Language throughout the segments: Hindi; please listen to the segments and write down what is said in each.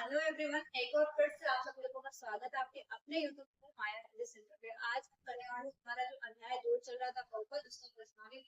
हेलो एवरीवन, एक और फिर से आप सब लोगों का स्वागत है आपके अपने YouTube पर माया हिंदी सेंटर पे। आज करने वाले हमारा जो अध्याय 2 चल रहा था बहुपद, उसका प्रश्नावली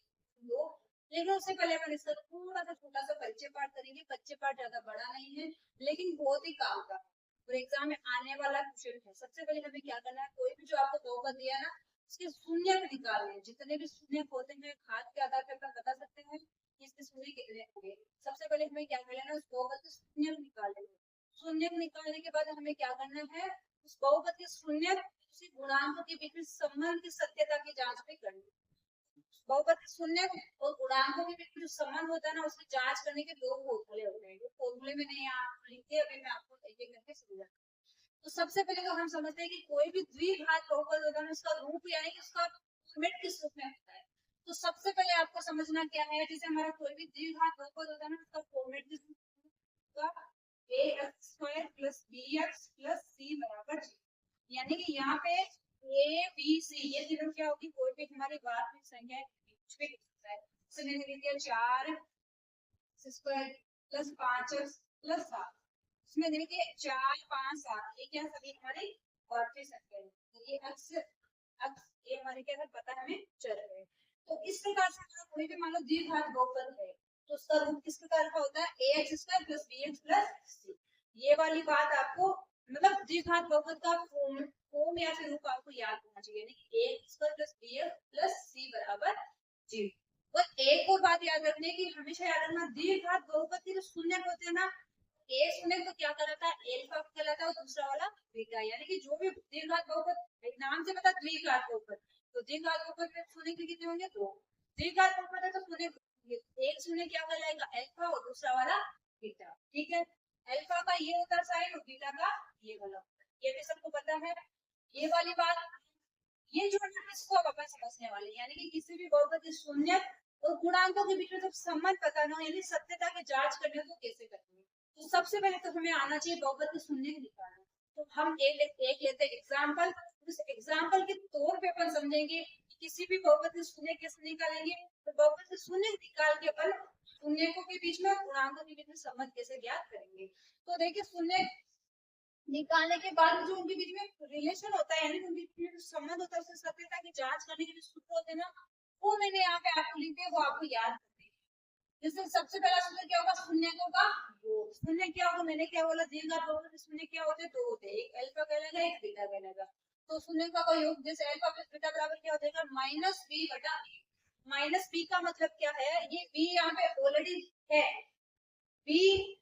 2। लेकिन उससे पहले हम इसका थोड़ा सा छोटा सा परिचय पाठ करेंगे। परिचय पाठ ज्यादा बड़ा नहीं है लेकिन बहुत ही काम का और एग्जाम में आने वाला क्वेश्चन है। सबसे पहले हमें क्या करना है, कोई भी जो आपको बहुपद दिया ना उसके शून्यक निकालने हैं। जितने भी शून्यक होते हैं घात के आधार पर बता सकते हैं कि इसके शून्य कितने होंगे। सबसे पहले हमें क्या कर लेना है, उस बहुपद के शून्यक निकाल लेना है। शून्य निकालने के बाद हमें क्या करना है, उस बहुपद के शून्य उसी गुणांकों के बीच में संबंध की सत्यता की जांच भी करनी है। बहुपद के शून्य और गुणांकों के बीच में जो संबंध होता है ना, उसकी जांच करने के दो फॉर्मूले होते हैं। फॉर्मूले में नहीं आप लिखते, अभी मैं आपको एक एक करके समझा। तो सबसे पहले तो हम समझते हैं कि कोई भी द्विघात बहुपद होता है उसका रूप यानी कि उसका फॉर्मेट किस रूप में होता है। तो सबसे पहले आपको समझना क्या है, जैसे हमारा कोई भी द्विघात बहुपद होता है ना उसका फॉर्मेट किस रूप में, ax square plus bx plus c बराबर g। यानी कि यहाँ पे a b c ये तीनों क्या होगी, कोई भी हमारी वास्तविक संख्या बीच में लिख सकता है। तो मैंने लिख दिया 4 स्क्वायर प्लस 5x प्लस 7। इसमें देखिए 4 5 7 ये क्या सभी हमारी वास्तविक संख्या है। तो ये x ये हमारे क्या है पता हमें चल रहा है। तो इस प्रकार से अगर कोई भी मान लो द्विघात बहुपद है तो उसका रूप किस प्रकार का होता है, ax square plus bx plus c। ये वाली बात आपको मतलब द्विघात बहुपद का फॉर्म या फिर रूप आपको याद होना चाहिए, यानी ax square plus bx plus c बराबर g। और एक और बात याद रखनी है कि हमेशा याद रखना द्विघात बहुपद के जो शून्य होते हैं ना, एक शून्य तो क्या कहलाता है, अल्फा कहलाता है और दूसरा वाला बीटा। यानी कि जो भी द्विघात बहुपद नाम से पता द्विघात बहुपद, तो द्विघात बहुपद में शून्य कितने होंगे, दो। द्विघात बहुपद है तो शून्य एक शून्य क्या कहलाएगा, अल्फा और दूसरा वाला बीटा। ठीक है, अल्फा का ये होता है साइन और बीटा का ये वाला, ये भी सबको पता है। ये वाली बात ये जो है इसको अब अपन समझने वाले, यानी कि किसी भी बहुपद के शून्य और गुणांकों के बीच में जब संबंध पता ना हो यानी सत्यता की जांच करने को कैसे करनी है। तो सबसे पहले तो हमें आना चाहिए बहुपद के शून्य निकालना। तो हम एक लेते हैं एग्जाम्पल। उस एग्जाम्पल के तौर पे अपन समझेंगे किसी भी बहुपद के शून्य कैसे निकालेंगे। तो बहुपद के शून्य निकाल के अपन शून्यकों के बीच में गुणांकों के बीच में संबंध कैसे ज्ञात करेंगे। तो देखिए शून्य निकालने के बाद जो उनके बीच में रिलेशन होता है यानी उनके बीच में जो संबंध होता है उसकी सत्यता की जांच करने के लिए सूत्र होते हैं ना, वो मैंने यहाँ पे आपको लिखे हैं, वो आपको याद करने हैं। जैसे सबसे पहला सूत्र क्या होगा, शून्यकों का योग। शून्य क्या होगा, मैंने क्या बोला द्विघात बहुपद में शून्य क्या होते हैं, दो होते हैं, एक अल्फा कहलाएगा एक बीटा कहलाएगा। तो शून्यकों का योग जैसे अल्फा प्लस बीटा बराबर क्या हो जाएगा, माइनस बी बटा ए। माइनस बी का मतलब क्या है, ये बी यहाँ पे ऑलरेडी है, बी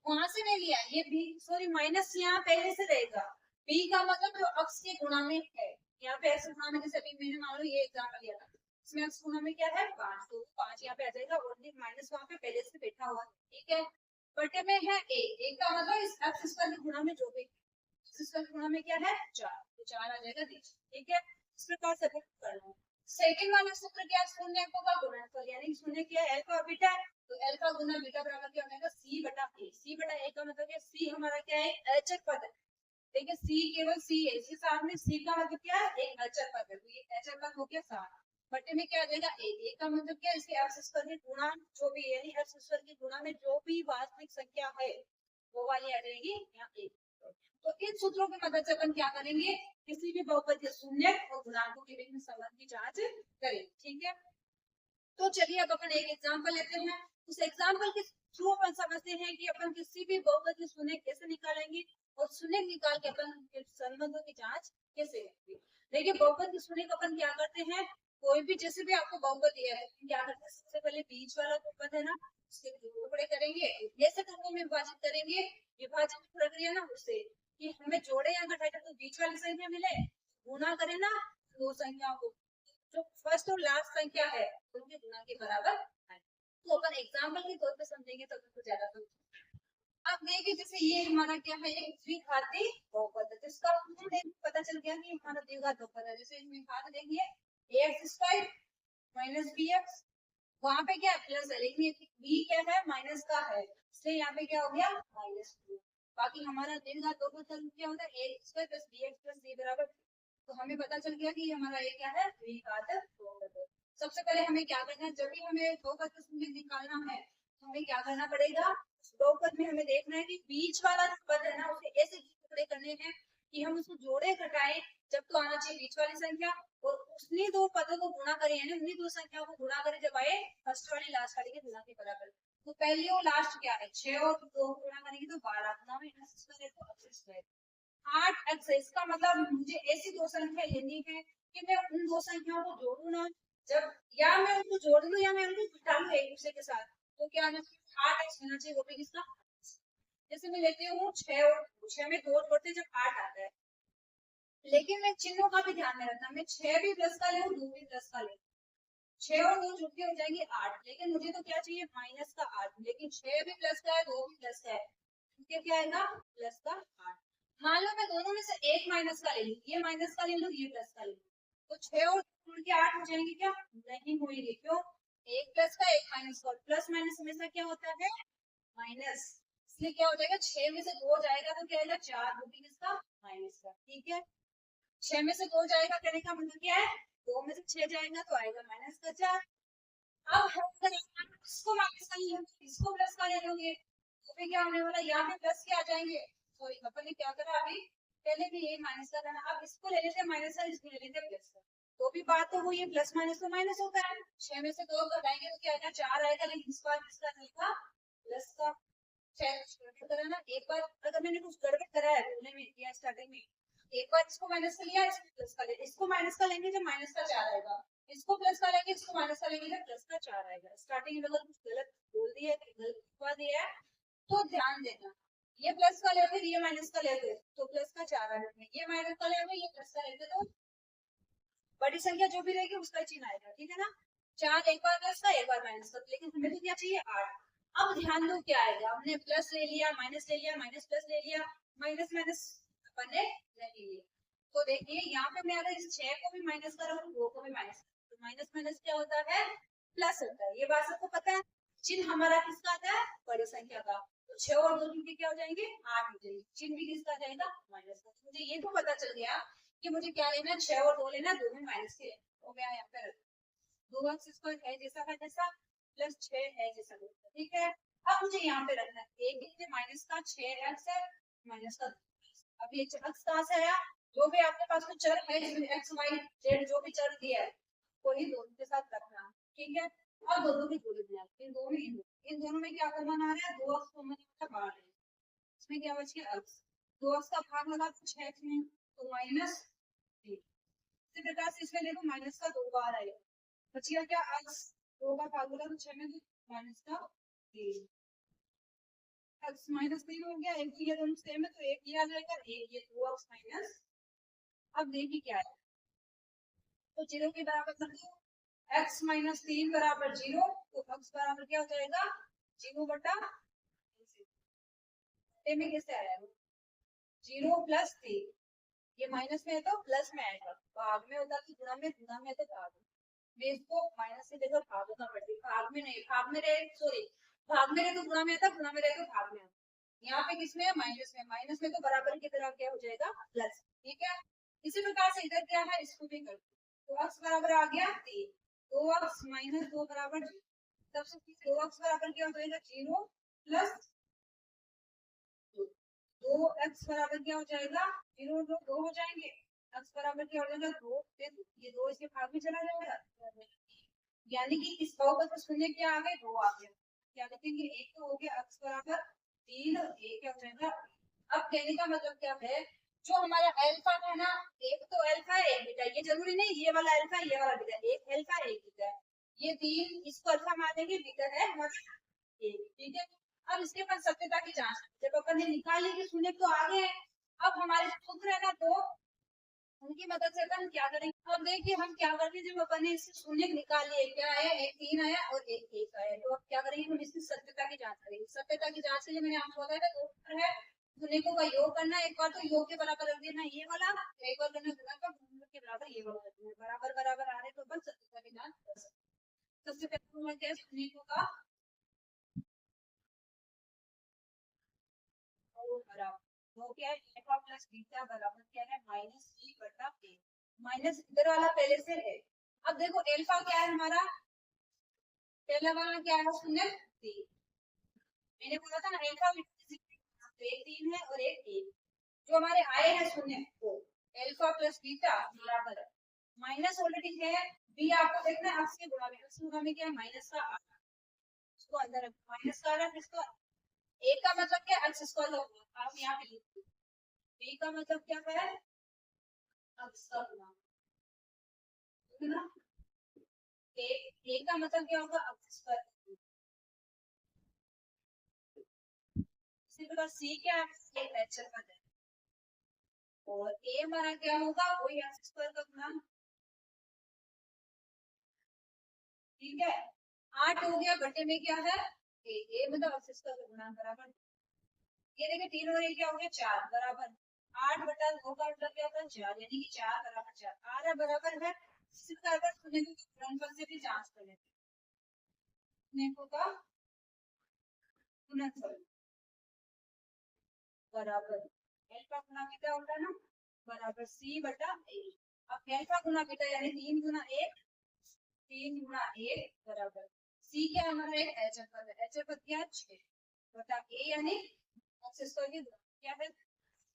वहां से नहीं लिया, ये बी सॉरी माइनस यहाँ पहले से रहेगा। बी का मतलब जो अक्ष के गुणा में है, यहाँ पे एक्स गुणा में, जैसे अभी मैंने मान लो ये एग्जांपल लिया था, इसमें एक्स गुणा में क्या है 5, तो 5 यहाँ पे आ जाएगा और माइनस वहां पे पहले से बैठा हुआ है। ठीक है, बटे में है ए का मतलब इस एक्स स्क्वायर के गुणा में जो भी एक्स स्क्वायर के गुणा में क्या है 4, तो 4 आ जाएगा नीचे। ठीक है, इस प्रकार से करना है। सेकंड वाला सूत्र क्या है, शून्यकों का गुणनफल, यानी शून्य क्या है अल्फा और बीटा है, तो अल्फा गुना बीटा बराबर क्या हो जाएगा c बटा a। c बटा a का मतलब क्या, c हमारा क्या है अचर पद है। देखिए c केवल c है, इसके साथ में c का मतलब क्या है एक अचर पद है, तो ये अचर पद हो गया 7 बटे में क्या आ जाएगा a का मतलब क्या है इसके एक्स स्क्वायर के गुणा जो भी यानी एक्स स्क्वायर के गुणा में जो भी वास्तविक संख्या है वो वाली आ जाएगी यहाँ a। तो इन सूत्रों की मदद से अपन क्या करेंगे, किसी भी बहुपद के शून्य और गुणांकों के बीच में संबंध की जांच करेंगे। ठीक है, तो चलिए अब अपन एक एग्जांपल लेते हैं। उस एग्जांपल के थ्रू अपन समझते हैं कि अपन किसी भी बहुपद के शून्य कैसे निकालेंगे और शून्य निकाल के अपन संबंधों की जांच कैसे करेंगे। देखिए बहुपद के शून्य को अपन क्या करते हैं, कोई भी जैसे भी आपको बहुपद दिया है क्या करते हैं, सबसे पहले बीच वाला बहुपद है ना उसके दो टुकड़े करेंगे, जैसे टुकड़ों में विभाजित करेंगे। विभाजन की प्रक्रिया ना उससे कि हमें जोड़े या घटाए तो बीच वाली संख्या मिले, गुना करें ना दो संख्याओं को, जो फर्स्ट और लास्ट संख्या है उनके गुना के बराबर है। तो अपन एग्जांपल के तौर पे समझेंगे तो आपको ज्यादा समझ। अब देखिए जैसे ये हमारा क्या है एक द्विघाती बहुपद है, जिसका पता चल गया कि हमारा द्विघात बहुपद है। जैसे इसमें घात देखिए ax स्क्वायर माइनस bx, वहां पे क्या प्लस है लेकिन b क्या है माइनस का है, इसलिए यहाँ पे क्या हो गया माइनस 2। बाकी हमारा द्विघात बहुपद क्या होता है ax square plus bx plus c बराबर, तो हमें पता चल गया कि हमारा ये क्या है द्विघात बहुपद है। सबसे पहले हमें क्या करना है, जब भी हमें बहुपद का शून्य निकालना है हमें क्या करना पड़ेगा, बहुपद में हमें देखना है कि बीच वाला जो पद है ना उसे ऐसे करने हैं कि हम उसको जोड़े घटाएं, जब तो आना चाहिए बीच वाली संख्या, और उन्हीं दो पदों को गुणा करें, यानी उन्हीं दो संख्याओं को गुणा करें जब आए फर्स्ट वाली लास्ट वाली के गुणा के बराबर। तो पहली और लास्ट क्या है, 6 और 2 गुणा करेंगे तो 12 गुना में x स्क्वायर तो x स्क्वायर 8x है। इसका मतलब मुझे ऐसी दो संख्या लेनी है कि मैं उन दो संख्याओं को जोड़ू ना, जब या मैं उनको जोड़ लूं या मैं उनको घटा लूं एक दूसरे के साथ, तो क्या आना चाहिए 8x होना चाहिए, वो भी किसका। जैसे मैं लेती हूँ 6 और 6 में 2 जोड़ते जब 8 आता है, लेकिन मैं चिन्हों का भी ध्यान में रखना, मैं 6 भी प्लस का ले 2 भी प्लस का ले, 6 और 2 जुड़ के हो जाएंगे 8, लेकिन मुझे तो क्या चाहिए माइनस का 8, लेकिन 6 भी प्लस का है 2 भी प्लस का है, ठीक है, क्या आएगा प्लस का 8। मान लो मैं दोनों में से एक माइनस का ले लूं, ये माइनस का ले लूं ये प्लस का ले लूं, तो 6 और जुड़ के 8 हो जाएंगे, क्या नहीं होंगे, क्यों, एक प्लस का एक माइनस का, प्लस माइनस हमेशा क्या होता है माइनस, इसलिए क्या हो जाएगा 6 में से 2 जाएगा तो क्या आएगा 4, वो भी किसका माइनस का, ठीक है। 6 में से 2 जाएगा, कहने का मतलब क्या है 2 में से 6 जाएगा तो आएगा माइनस का 4। अब हम करेंगे इसको माइनस का ले लेंगे, इसको प्लस का ले लेंगे, तो भी क्या होने वाला, यहाँ पे प्लस के आ जाएंगे, सॉरी अपन ने क्या करा अभी, पहले भी ये माइनस का करना, अब इसको ले लेते हैं माइनस का, इसको ले लेते हैं प्लस का, तो भी बात तो हुई है, प्लस माइनस तो माइनस होता है, 6 में से 2 घटाएंगे तो क्या आएगा 4 आएगा, लेकिन इस बार किसका रहेगा प्लस का। करा ना, एक बार अगर मैंने कुछ गड़बड़ करा है बोलने में या स्टार्टिंग में, एक बार इसको माइनस का लिया इसको प्लस का ले, इसको माइनस का लेंगे जब माइनस का 4 आएगा, इसको प्लस का लेंगे इसको माइनस का लेंगे जब प्लस का 4 आएगा। स्टार्टिंग में अगर कुछ गलत बोल दिया है गलत लिखवा दिया है तो ध्यान देना, ये प्लस का लेंगे ये माइनस का लेंगे तो प्लस का 4 आएगा, ये माइनस का लेंगे ये प्लस का लेंगे तो बड़ी संख्या जो भी रहेगी उसका चिन्ह आएगा, ठीक है ना। 4 एक बार प्लस का एक बार माइनस का, लेकिन हमें तो क्या चाहिए 8। अब ध्यान दो क्या आएगा, हमने प्लस ले लिया माइनस ले लिया माइनस प्लस ले लिया, माइनस माइनस अपन ने नहीं लिया, तो देखिए यहाँ पे मैं अगर इस 6 को भी माइनस कर रहा हूँ 2 को भी माइनस, तो माइनस माइनस क्या होता है प्लस होता है, ये बात सबको पता है। चिन्ह हमारा किसका आता है बड़ी संख्या का, तो 6 और 2 मिलकर क्या हो जाएंगे 8 हो जाएंगे, चिन्ह भी किसका जाएगा माइनस का। मुझे ये तो पता चल गया कि मुझे क्या लेना है 6 और 2 लेना, 2 में माइनस के, तो मैं यहाँ पे 2x स्क्वायर है जैसा प्लस 6 है जैसा, ठीक है। अब मुझे यहाँ पे रखना है एक माइनस का 6x है माइनस का, अब ये x कहाँ से आया, जो भी आपके पास में चर है x y z जो भी चर दिया है वही दोनों के साथ रखना, ठीक है। अब दोनों की जोड़ दिया, इन दोनों में क्या कॉमन आ रहा है 2x कॉमन आता बाहर है, इसमें क्या बच गया x, 2x का भाग लगा तो 6x में तो माइनस, इसी प्रकार से इसमें देखो माइनस का 2 बार आएगा, बचिया क्या x 2 का भाग लगा तो 6 में माइनस का 3, x माइनस 3 हो गया, एक ये दोनों सेम है तो एक ये आ जाएगा एक ये 2x माइनस, अब देखिए क्या है, तो 0 के बराबर कर दो, x माइनस 3 बराबर 0, तो x बराबर क्या हो जाएगा 0 बटा में कैसे आया 0 प्लस 3, ये माइनस में है तो प्लस में आएगा, भाग में होता तो गुणा में है तो भाग में, मैं इसको माइनस से देखो भाग होता पड़ती, भाग में नहीं, भाग में रहे सॉरी भाग में रहे तो गुणा में आता, गुणा में रहे तो भाग में आता, यहाँ पे किसमें है माइनस में तो बराबर की तरह क्या हो जाएगा प्लस, ठीक है। इसी प्रकार से इधर क्या है इसको भी कर, तो x बराबर आ गया 3, 2x माइनस 2 बराबर, सबसे 2x बराबर क्या हो जाएगा 0 प्लस 2x बराबर क्या हो जाएगा 0 2 हो जाएंगे, x बराबर क्या हो जाएगा 2, ये 2 इसके भाग में चला जाएगा, यानी कि इस बहुपद शून्य क्या आ गए 2 आ गया, क्या लिखेंगे एक तो हो गया x बराबर 3 और एक क्या हो जाएगा। अब कहने का मतलब क्या है, जो हमारा अल्फा है ना, एक तो अल्फा है एक बीटा, ये जरूरी नहीं ये वाला अल्फा ये वाला बीटा, एक अल्फा एक बीटा है, ये तीन इसको अल्फा मान लेंगे, बीटा है हमारा एक, ठीक है। अब इसके बाद सत्यता की जांच, जब अपन ने निकाल ली कि शून्य तो आ गए, अब हमारे सूत्र है ना तो उनकी मदद से अपन क्या करेंगे, अब देखिए हम क्या करेंगे, जब अपन ने इससे शून्य निकाल लिए, क्या आया एक 3 आया और एक 1 आया, तो अब क्या करेंगे हम इसकी सत्यता की जांच करेंगे। सत्यता की जांच के लिए मैंने आपको बताया था ऊपर है शून्यों का योग करना, एक बार तो योग के बराबर रख देना ये वाला, एक बार करना गुणा का गुणा के बराबर ये वाला रख देना, बराबर बराबर आ रहे तो अपन सत्यता की जांच कर सकते। सबसे पहले मैं क्या शून्यों का बराबर, वो क्या है अल्फा प्लस बीटा बराबर क्या है माइनस c बटा a, माइनस इधर वाला पहले से है। अब देखो अल्फा क्या है हमारा, पहला वाला क्या है शून्य 3, मैंने बोला था ना अल्फा एक 3 है और एक 1, जो हमारे आए हैं शून्य वो अल्फा प्लस बीटा बराबर है माइनस ऑलरेडी है बी आपको देखना है एक्स के गुणा में एक्स गुणा में क्या है माइनस का इसको अंदर माइनस का आ रहा है इसको ए का मतलब क्या एक्स स्क्वायर होगा आप यहाँ पे लिखिए बी का मतलब क्या है एक्स का गुणा है ना ए का मतलब क्या होगा एक्स स्क्वायर इसी प्रकार सी क्या है ये एच का है और ए हमारा क्या होगा वही एक्स स्क्वायर का गुणा ठीक है 8 हो गया बटे में क्या है ए मतलब एक्स स्क्वायर का गुणा बराबर ये देखिए 3 और 1 क्या हो गया 4 बराबर 8 बटा 2 का मतलब क्या होता है 4 यानी कि 4 बराबर 4 आ रहा बराबर है इसी प्रकार अगर शून्य को गुणनफल से भी जांच कर लेते हैं शून्य का गुणनफल बराबर अल्फा गुणा बीटा होता है ना बराबर सी बटा ए अब अल्फा गुणा बीटा यानी 3 गुना 1 3 गुना 1 बराबर सी क्या हमारा एक एच पर क्या 6 बटा ए यानी एक्स स्क्वायर की क्या है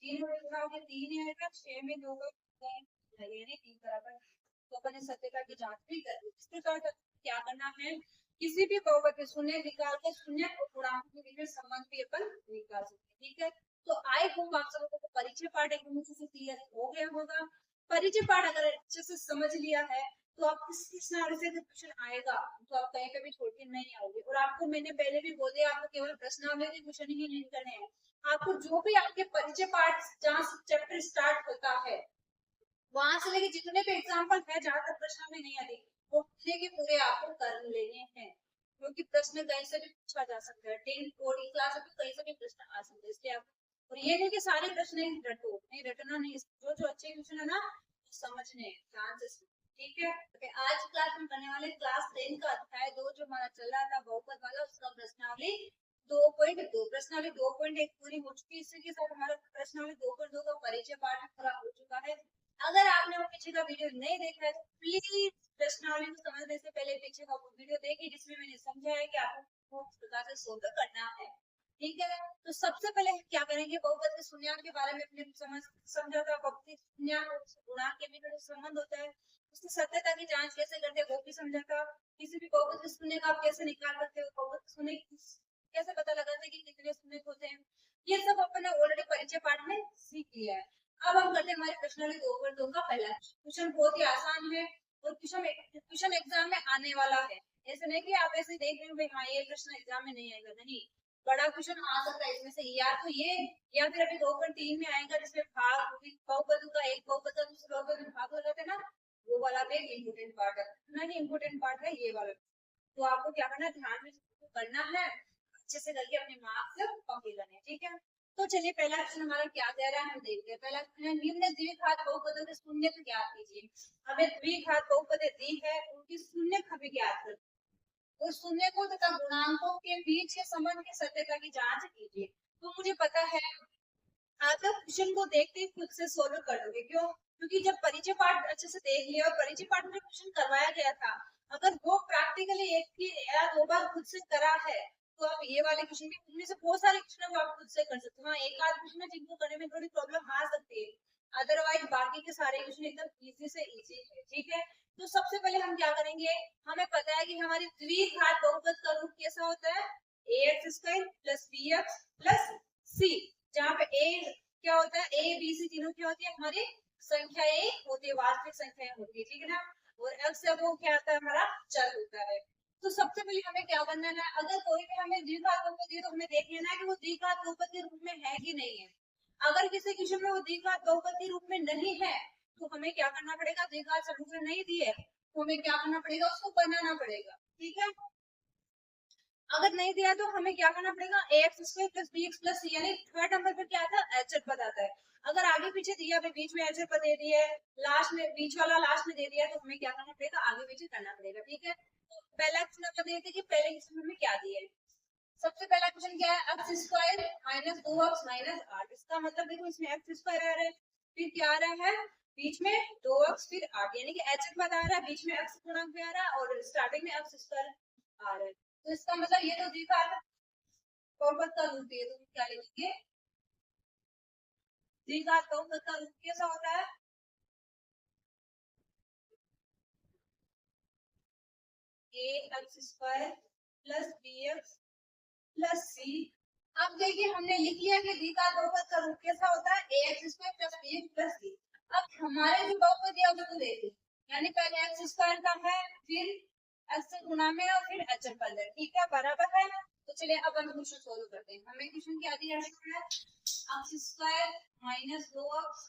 3 में गुणा होगा 3 आएगा 6 में 2 का यानी 3 बराबर तो अपन इस सत्यता की जांच भी कर इस प्रकार क्या करना है किसी भी बहुपद के शून्य निकाल कर शून्य और पूर्णांक के बीच में संबंध भी अपन निकाल सकते हैं ठीक है तो आई होप आप सबको तो परिचय पाठ एक से क्लियर हो गया होगा परिचय पाठ अगर अच्छे से समझ लिया है तो आप किस नारे से क्वेश्चन आएगा तो आप कहीं पे भी छोड़ के नहीं आओगे और आपको मैंने पहले भी बोल दिया आपको केवल प्रश्नावली के क्वेश्चन ही नहीं करने हैं आपको जो भी आपके परिचय पाठ जहाँ चैप्टर स्टार्ट होता है वहां से लेके जितने भी एग्जाम्पल है जहाँ तक प्रश्नावली नहीं आती वो पूरे के पूरे आपको कर लेने हैं क्योंकि प्रश्न कहीं से भी पूछा जा सकता है 10 बोर्डिंग क्लास में कहीं से भी प्रश्न आ सकते हैं इसलिए आप और ये नहीं कि सारे प्रश्न ही रटो नहीं रटना नहीं जो जो अच्छे क्वेश्चन है ना वो समझने ध्यान से ठीक है तो आज क्लास में करने वाले क्लास 10 का अध्याय 2 जो हमारा चल रहा था बहुपद वाला उसका प्रश्नावली 2.2 प्रश्नावली 2.1 पूरी हो चुकी है इसी के साथ हमारा प्रश्नावली 2.2 का परिचय पाठ पूरा हो चुका है अगर आपने वो पीछे का वीडियो नहीं देखा है तो प्लीज प्रश्नावली को समझने से पहले पीछे का वीडियो देखिए जिसमें मैंने समझाया कि आपको किस प्रकार से सोल्व करना है ठीक है तो सबसे पहले क्या करेंगे बहुपद के शून्यांक के बारे में अपने समझा था बहुपद के शून्यांक और गुणांक के बीच में संबंध होता है उसकी सत्यता की जांच कैसे करते हैं वो भी समझा था किसी भी बहुपद के शून्य का आप कैसे निकाल सकते हो बहुपद शून्य कैसे पता लगाते हैं कि कितने शून्य होते हैं ये सब अपन ने ऑलरेडी परिचय पाठ में सीख लिया है अब हम करते हैं हमारे प्रश्नावली 2.2 का पहला क्वेश्चन बहुत ही आसान है और क्वेश्चन एग्जाम में आने वाला है ऐसे नहीं कि आप ऐसे देख रहे हो हाँ ये प्रश्न एग्जाम में नहीं आएगा नहीं बड़ा क्वेश्चन आ सकता है इसमें से या तो ये या फिर अभी 2.3 में आएगा जिसमें भाग बहुपद का एक बहुपद का दूसरे बहुपद में भाग लगाते हैं ना वो वाला भी एक इम्पोर्टेंट पार्ट है नहीं इम्पोर्टेंट पार्ट है ये वाला तो आपको क्या करना है ध्यान में करना है अच्छे से करके अपने मार्क्स पक्के करने ठीक है तो चलिए पहला क्वेश्चन हमारा क्या कह रहा है हम देखते हैं पहला क्वेश्चन निम्न द्विघात बहुपदों के शून्य ज्ञात कीजिए हमें द्विघात बहुपद दी है उनकी शून्य हमें ज्ञात कर तो शून्य को तथा गुणांकों के बीच के संबंध की सत्यता की जांच कीजिए तो मुझे पता है आप लोग क्वेश्चन को देखते ही खुद से सोल्व कर दोगे क्यों क्योंकि जब परिचय पाठ अच्छे से देख लिया और परिचय पाठ में क्वेश्चन करवाया गया था अगर वो प्रैक्टिकली एक की या 2 बार खुद से करा है तो आप ये वाले क्वेश्चन भी उनमें से बहुत सारे क्वेश्चन आप खुद से कर सकते हो हाँ एक आध क्वेश्चन है जिनको करने में थोड़ी प्रॉब्लम आ सकती है अदरवाइज बाकी के सारे क्वेश्चन एकदम इजी से इजी है ठीक है तो सबसे पहले हम क्या करेंगे हमें पता है कि हमारी द्विघात बहुपद का रूप कैसा होता है ax square plus bx plus c जहाँ पे a क्या होता है a b c तीनों क्या होती है हमारी संख्याएं होती है वास्तविक संख्याएं होती है ठीक है ना और x से वो क्या आता है हमारा चल होता है तो सबसे पहले हमें क्या करना है अगर कोई भी हमें द्विघात बहुपद दिए तो हमें देख लेना है कि वो द्विघात बहुपद के रूप में है कि नहीं है अगर किसी क्वेश्चन में वो द्विघात बहुपद के रूप में नहीं है तो हमें क्या करना पड़ेगा द्विघात समीकरण नहीं दिए तो हमें क्या करना पड़ेगा उसको बनाना पड़ेगा ठीक है अगर नहीं दिया तो हमें क्या करना पड़ेगा ax square plus bx plus c यानी थर्ड नंबर पर क्या आता है एच पद आता है अगर आगे पीछे दिया है बीच में एच पद दे दिया है लास्ट में बीच वाला लास्ट में दे दिया है तो हमें क्या करना पड़ेगा आगे पीछे करना पड़ेगा ठीक है तो पहला क्वेश्चन आप देखते कि पहले क्वेश्चन में क्या दिया है सबसे पहला क्वेश्चन क्या है x square minus 2x minus 8 इसका मतलब देखो इसमें x स्क्वायर आ रहा है फिर क्या आ रहा है बीच में 2x फिर 8 यानी कि h पद आ रहा है बीच में x गुणक भी आ रहा है और स्टार्टिंग में x स्क्वायर आ रहा है तो इसका मतलब ये तो द्विघात बहुपद का रूप है तो क्या लिखेंगे द्विघात बहुपद का रूप कैसा होता है? ax² plus bx plus c। अब देखिए हमने लिख लिया कि द्विघात बहुपद का रूप कैसा होता है? ax² plus bx plus c। अब हमारे जो बहुपद दिया उसको देखिए, यानी पहले x² का है, फिर x से गुणा में और फिर h पद है, ठीक है, बराबर है ना? तो चलिए अब हम क्वेश्चन सोल्व करते हैं। हमें क्वेश्चन क्या दिया है? x² minus 2x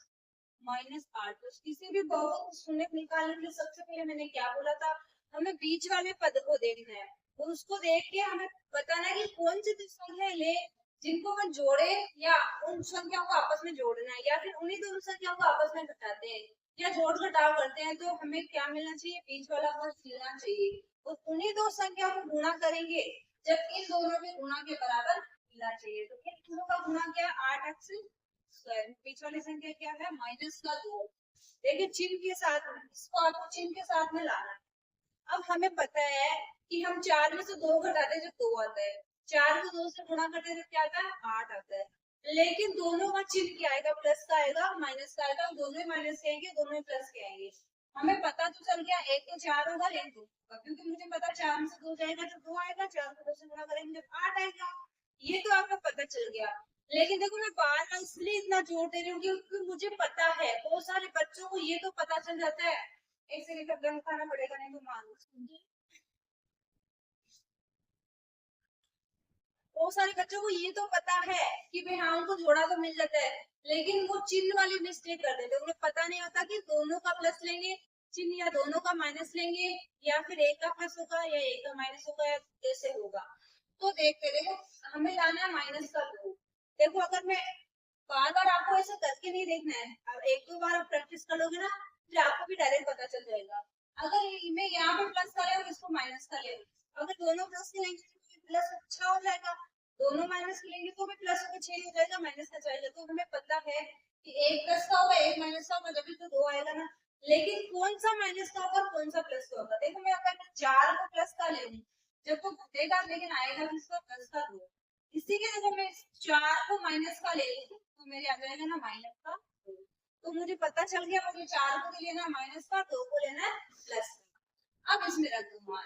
minus 8। तो किसी भी बहुपद को शून्य निकालने के लिए सबसे पहले मैंने क्या बोला था? हमें बीच वाले पद को देखना है, तो उसको देख के हमें बताना है कि कौन सी दो संख्या ले जिनको हम जोड़े, या उन संख्याओं को आपस में जोड़ना है, या फिर उन्हीं दोनों संख्याओं को आपस में घटाते हैं या जोड़ घटाव करते हैं। तो हमें क्या मिलना चाहिए? बीच वाला पद मिलना चाहिए। और उन्हीं दो संख्याओं को गुणा करेंगे जब इन दोनों के गुणा के बराबर मिलना चाहिए। तो इन दोनों का गुणा क्या है? 8x²। बीच वाली संख्या क्या है? माइनस का 2। देखिए चिन्ह के साथ में, इसको आपको चिन्ह के साथ में लाना है। अब हमें पता है कि हम 4 में से 2 घटाते हैं जब 2 आता है, 4 को 2 से गुणा करते हैं जब क्या आता है? 8 आता है। लेकिन दोनों का चिन्ह क्या आएगा? प्लस का आएगा, माइनस का आएगा। दोनों ही माइनस के आएंगे, दोनों ही प्लस के आएंगे। हमें पता तो चल गया, एक तो 4 होगा, एक 2 होगा, क्योंकि मुझे पता 4 में से 2 जाएगा जब 2 आएगा, 4 को 2 से गुणा करेंगे जब 8 आएगा। ये तो आपको पता चल गया। लेकिन देखो मैं बार बार इसलिए इतना जोर दे रही हूँ क्योंकि मुझे पता है बहुत सारे बच्चों को ये तो पता चल जाता है, ऐसे लेकर गर्म खाना पड़ेगा नहीं तो मान। बहुत सारे बच्चों को ये तो पता है कि भाई हाँ उनको जोड़ा तो मिल जाता है, लेकिन वो चिन्ह वाली मिस्टेक कर देते हैं। उन्हें पता नहीं होता कि दोनों का प्लस लेंगे चिन्ह, या दोनों का माइनस लेंगे, या फिर एक का प्लस होगा या एक का माइनस होगा, या कैसे होगा। तो देखते देखो हमें लाना है माइनस का 2। देखो अगर मैं बार बार आपको ऐसे करके नहीं देखना है, अब एक दो बार आप प्रैक्टिस कर लोगे ना, फिर आपको भी डायरेक्ट पता चल जाएगा। अगर मैं यहाँ पे प्लस का ले और इसको माइनस का ले, अगर दोनों प्लस के लेंगे तो प्लस अच्छा हो जाएगा, दोनों माइनस के लेंगे तो भी प्लस का 6 हो जाएगा, माइनस का जाएगा। तो हमें पता है कि एक प्लस का होगा एक माइनस का होगा, जब भी तो 2 आएगा ना। लेकिन कौन सा माइनस का होगा कौन सा प्लस का होगा? देखो मैं अगर 4 को प्लस का ले लूँ जब तो घटेगा, लेकिन आएगा किसका? प्लस का 2। इसी के जगह मैं 4 को माइनस का ले लूँ तो मेरे आ जाएगा ना माइनस का 2। तो मुझे पता चल गया मुझे 4 को भी लेना माइनस का, 2 को लेना है प्लस का। अब इसमें रख दूंगा।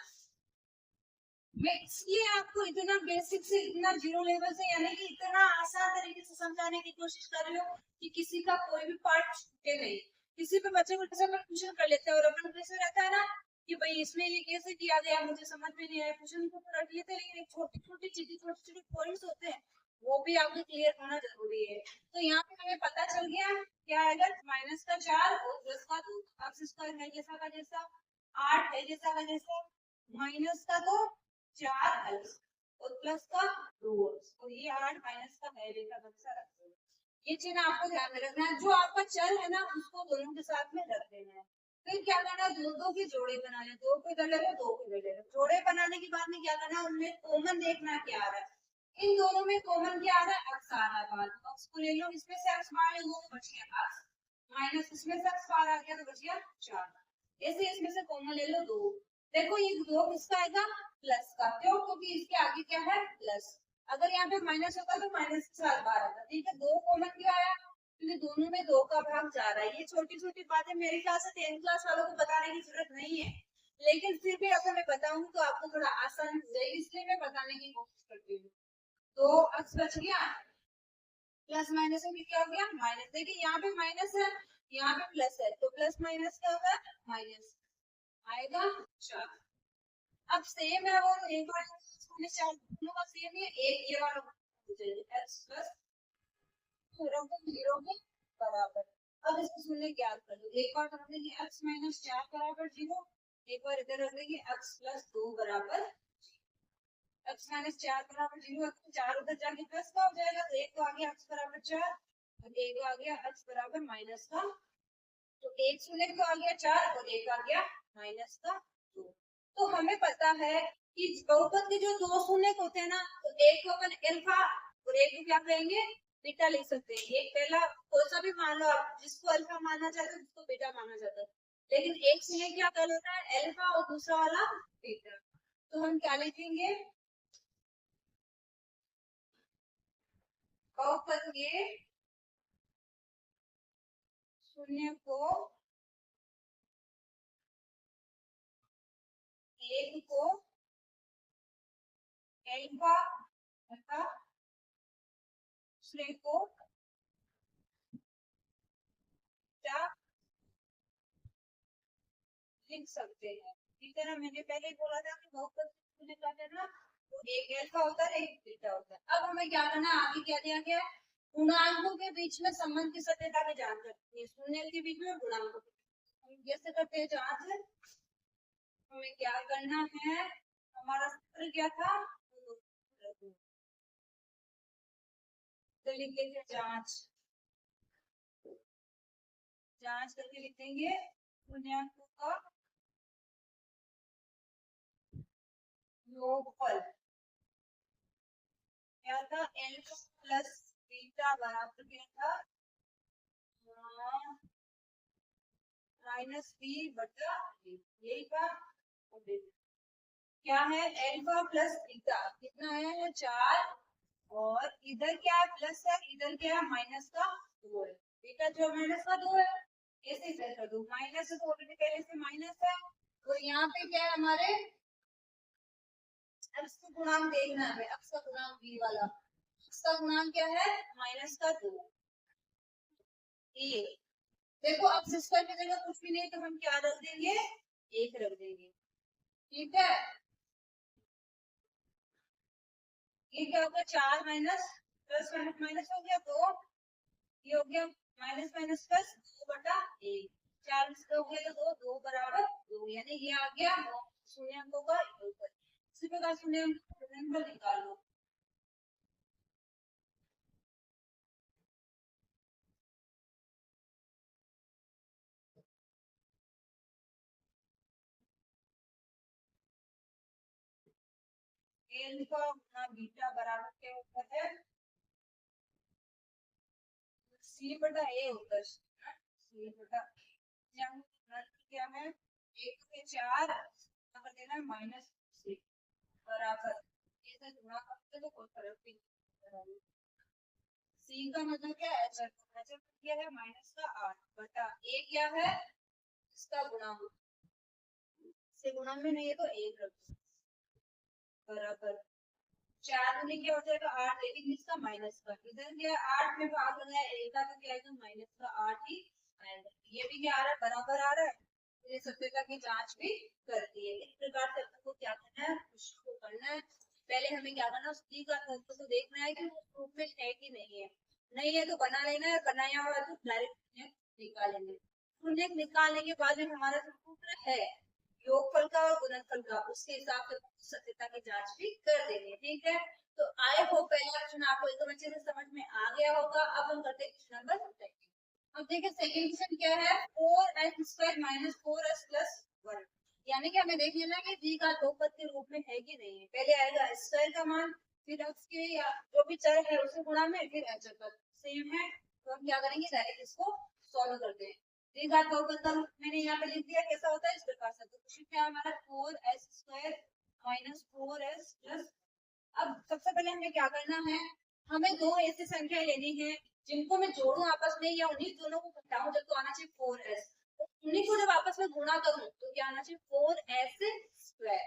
मैं इसलिए आपको इतना बेसिक से, इतना जीरो लेवल से, यानी कि इतना आसान तरीके से समझाने की कोशिश कर रही हूँ कि किसी का कोई भी पार्ट छूटे नहीं। किसी भी बच्चे को जैसे मैं क्वेश्चन कर लेते हैं और अपन कैसे रहता है ना कि भाई इसमें ये कैसे किया गया मुझे समझ में नहीं आया, क्वेश्चन को रख लेते हैं, लेकिन छोटी छोटी चीजें, छोटे छोटे पॉइंट्स होते हैं वो भी आपको क्लियर होना जरूरी है। तो यहाँ पे हमें पता चल गया क्या आएगा? माइनस का 4 और प्लस का 2। x² है जैसा का जैसा, 8 है जैसा का जैसा, माइनस का 2 4 x और प्लस का 2 और ये 8 माइनस का है जैसा बच्चा रखते हैं। ये चिन्ह आपको ध्यान में रखना है। जो आपका चल है ना उसको दोनों के साथ में रख देना है। फिर क्या करना है? दो दो के जोड़े बनाने, दो के इधर ले लो, दो के इधर ले लो। जोड़े बनाने के बाद में क्या करना है? उनमें कॉमन देखना क्या आ रहा है। इन दोनों में कॉमन क्या आ रहा है? x आ रहा है बाहर, x को ले लो, इसमें से x बाहर ले लो तो बच गया x, माइनस इसमें से x बाहर आ गया तो बच गया 4। ऐसे इसमें से कॉमन ले लो 2। देखो ये 2 किसका आएगा? प्लस का। क्यों? क्योंकि इसके आगे क्या है? प्लस। अगर यहाँ पे माइनस होता तो माइनस के साथ बाहर आता। ठीक है, 2 कॉमन क्यों आया? क्योंकि दोनों में 2 का भाग जा रहा है। ये छोटी छोटी बातें मेरे ख्याल से 10th क्लास वालों को बताने की जरूरत नहीं है, लेकिन फिर भी अगर मैं बताऊं तो आपको थोड़ा आसान हो जाए, इसलिए मैं बताने की कोशिश करती हूँ। तो x बच गया, प्लस माइनस में क्या हो गया? माइनस। देखिए यहाँ पे माइनस है, यहाँ पे प्लस है, तो प्लस माइनस क्या होगा? माइनस आएगा 4। अब सेम है वो एक बार हमने 4 दोनों का सेम है, एक ये वाला हो जाएगा x प्लस 0 के बराबर। अब इसको शून्य ज्ञात कर दो। एक बार रख देंगे x माइनस 4 बराबर 0, एक बार इधर रख देंगे x प्लस 2 बराबर x माइनस 4 बराबर 0। 4 उधर जाके प्लस का हो जाएगा, तो एक तो आ गया x बराबर 4 और एक आ गया x बराबर माइनस का। तो एक शून्य तो आ गया 4 और एक आ गया माइनस का 2। तो हमें पता है कि बहुपद के जो दो शून्य होते हैं ना, तो एक को अपन अल्फा और एक को क्या कहेंगे? बीटा लिख सकते हैं। एक पहला कोई सा भी मान लो आप, जिसको अल्फा मानना चाहते हो जिसको बीटा मानना चाहते हो, लेकिन एक शून्य क्या कर होता है? अल्फा और दूसरा वाला बीटा। तो हम क्या लिखेंगे? बहुपद के शून्य को एक को अल्फा तथा दूसरे को बीटा लिख सकते हैं। ठीक है ना, मैंने पहले बोला था कि बहुपद का ना तो एक अल्फा होता है एक बीटा होता है। अब हमें क्या करना है, आगे क्या दिया गया है, पूर्णांकों के बीच में संबंध की सत्यता की जांच करनी है। शून्य के बीच में पूर्णांकों हम कैसे करते हैं जांच, हमें क्या करना है, हमारा सूत्र क्या था, तो लिखेंगे जांच, जांच करके लिखेंगे पूर्णांकों का योगफल क्या था, अल्फा प्लस बीटा बराबर क्या था, माइनस बी बटा यही का क्या है, अल्फा प्लस बीटा कितना है 4 और इधर क्या है प्लस है, इधर क्या है माइनस का 2 है, बीटा जो माइनस का 2 है ऐसे इधर कर दो, माइनस है तो ऑलरेडी पहले से माइनस है, तो यहाँ पे क्या है हमारे एक्स का गुणांक देखना है, एक्स का गुणांक बी वाला, एक्स का गुणांक क्या है माइनस का 2 ए। देखो अब सिस्टम की जगह कुछ भी नहीं तो हम क्या रख देंगे, एक रख देंगे। ठीक है, ये क्या होगा 4 माइनस प्लस माइनस माइनस हो गया 2, ये हो गया माइनस माइनस प्लस 2 बटा 1, 4 में से हो गया तो 2 2 बराबर 2, यानी ये आ गया शून्याङ्कों का योगफल। इसी प्रकार शून्याङ्क निकालो, अल्फा गुना बीटा बराबर क्या होता है, सी बटा ए होता है, सी बटा क्या है 1 से 4 कर देना माइनस सी बराबर, ऐसे गुणा करते तो कोई फर्क भी नहीं। सी का मतलब क्या है, एच क्या है माइनस का 8 बटा ए क्या है इसका गुणांक, से गुणा में नहीं है तो 1 रख दो बराबर 4 गुने क्या हो जाएगा 8, लेकिन इसका माइनस का, इधर क्या 8 में भाग लगाया ए का तो क्या आएगा माइनस का 8 ही आएगा, ये भी क्या आ रहा है बराबर आ रहा है, ये सत्यता की जांच भी करती है। इस प्रकार से आपको क्या करना है, उसको करना है, पहले हमें क्या करना है सी का तत्व तो देखना है कि वो रूप में है कि नहीं है, नहीं है तो बना लेना है, बनाया हुआ तो डायरेक्ट निकालेंगे, शून्य निकालने के बाद में हमारा जो सूत्र है योगफल का और गुणनफल का, उसके हिसाब से सत्यता की जांच भी कर देंगे। ठीक है, तो आई होप पहला क्वेश्चन आपको एकदम अच्छे से समझ में आ गया होगा। अब हम करते हैं क्वेश्चन नंबर 2। अब देखिए सेकंड क्वेश्चन क्या है, 4x² माइनस 4s प्लस 1, यानी कि हमें देख लेना कि जी का बहुपद के रूप में है कि नहीं है, पहले आएगा स्क्वायर का मान, फिर x के या जो भी चर है उसे गुणा में, फिर h का सेम है, तो हम क्या करेंगे डायरेक्ट इसको सॉल्व करते हैं। द्विघात बहुपद का मैंने यहाँ पे लिख दिया, कैसा होता है इस प्रकार से, तो क्वेश्चन क्या हमारा 4s² माइनस 4s प्लस, अब सबसे पहले हमें क्या करना है, हमें दो ऐसी संख्या लेनी है जिनको मैं जोड़ूं आपस में या उन्हीं दोनों को घटाऊं, जब तो आना चाहिए 4s, तो उन्हीं को जब आपस में गुणा करूं तो क्या आना चाहिए 4s²।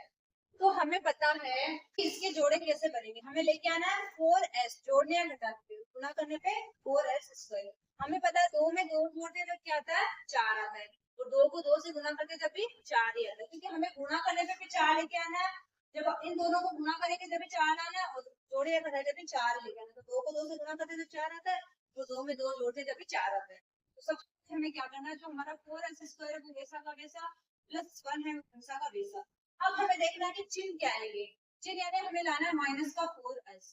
तो हमें पता है कि इसके जोड़े कैसे बनेंगे, हमें लेके आना है 4s, जोड़ने या घटाने पे गुणा करने पे 4s², हमें पता है 2 में 2 जोड़ते जब क्या आता है 4 आता है, और 2 को 2 से गुणा करते जब भी 4 ही आता है, क्योंकि हमें गुणा करने पे भी 4 लेके आना है, जब इन दोनों को गुणा करेंगे जब भी 4 आना है, और जोड़े या घटाए जब भी 4 लेके आना, तो 2 को 2 से गुणा करते जब 4 आता है, तो 2 में 2 जोड़ते जब भी 4 आता है। तो सबसे हमें क्या करना है, जो हमारा 4s² है वो वैसा का वैसा, प्लस 1 है वैसा का वैसा। अब हमें देखना है कि चिन्ह क्या आएंगे, चिन्ह यानी हमें लाना है माइनस का 4s।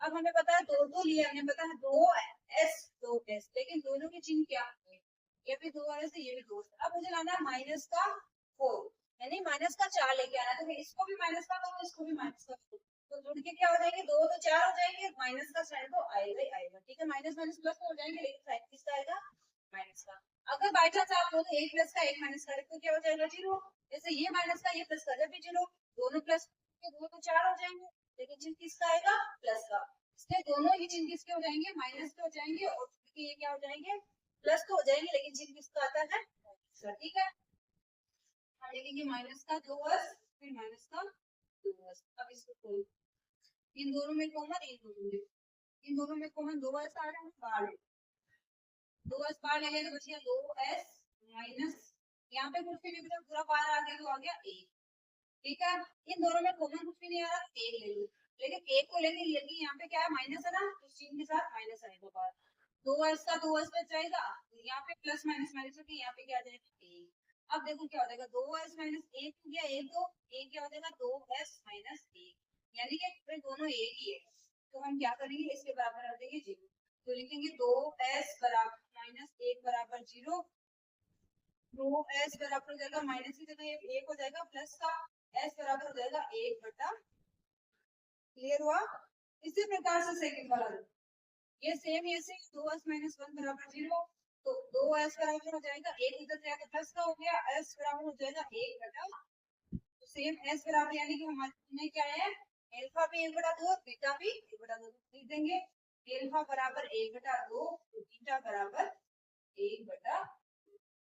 अब हमें पता है 2 2 लिया, हमें पता है 2s, लेकिन दोनों के चिन्ह क्या होंगे, ये भी 2s है ये भी 2s। अब मुझे लाना है माइनस का 4, यानी माइनस का 4 लेके आना, तो मैं इसको भी माइनस का करूँ इसको भी माइनस का करूँ, तो जुड़ के क्या हो जाएंगे 2 तो 4 हो जाएंगे, माइनस का साइन तो आएगा ही आएगा। ठीक है, माइनस माइनस प्लस हो जाएंगे, लेकिन साइन किसका आएगा माइनस का। अगर बाई चांस आप हो तो एक प्लस का एक माइनस का तो क्या हो जाएगा 0, जैसे ये माइनस का ये प्लस का जब भी 0, दोनों प्लस के 2 तो 4 हो जाएंगे, लेकिन चिन्ह किसका आएगा प्लस का, इसलिए दोनों ही चिन्ह किसके हो जाएंगे माइनस के हो जाएंगे, और ये क्या हो जाएंगे प्लस तो हो जाएंगे लेकिन चिन्ह किसका आता है, ठीक है। हम लिखेंगे माइनस का 2s फिर माइनस का 2s। अब इसको खोल, इन दोनों में कॉमन, इन दोनों में कॉमन 2s आ रहा है, बाहर 2s बाहर ले लिया तो बच गया 2s माइनस, यहाँ पे कुछ भी नहीं बचा, पूरा बाहर आ गया तो आ गया 1, ठीक है। इन दोनों में कॉमन कुछ भी नहीं आ रहा, 1 ले लो, लेकिन 1 को लेके यदि यहाँ पे क्या है माइनस है ना, तो चिन्ह के साथ माइनस आएगा बाहर, 2s का 2s बच जाएगा, यहाँ पे प्लस माइनस माइनस होकर यहाँ पे क्या आ जाएगा 1। अब देखो क्या हो जाएगा, 2s माइनस 1 हो गया 1, तो 1 क्या हो जाएगा 2s माइनस 1, यानी कि दोनों एक ही है। तो हम क्या करेंगे, इसके बराबर रख देंगे 0, तो लिखेंगे 2s बराबर माइनस 1 बराबर 0, 2s बराबर हो जाएगा माइनस की जगह 1 हो जाएगा, प्लस का s बराबर हो जाएगा 1 बटा, क्लियर हुआ। इसी प्रकार से सेकंड वाला ये सेम ऐसे 2s माइनस 1 बराबर 0, तो 2s बराबर हो जाएगा 1 इधर जाएगा प्लस का हो गया, s बराबर हो जाएगा 1 बटा, तो सेम s बराबर यानी कि हमारे क्या है, अल्फा भी 1 बटा 2 बीटा भी 1 बटा 2 लिख देंगे, अल्फा बराबर 1 बटा 2 बीटा बराबर 1 बटा,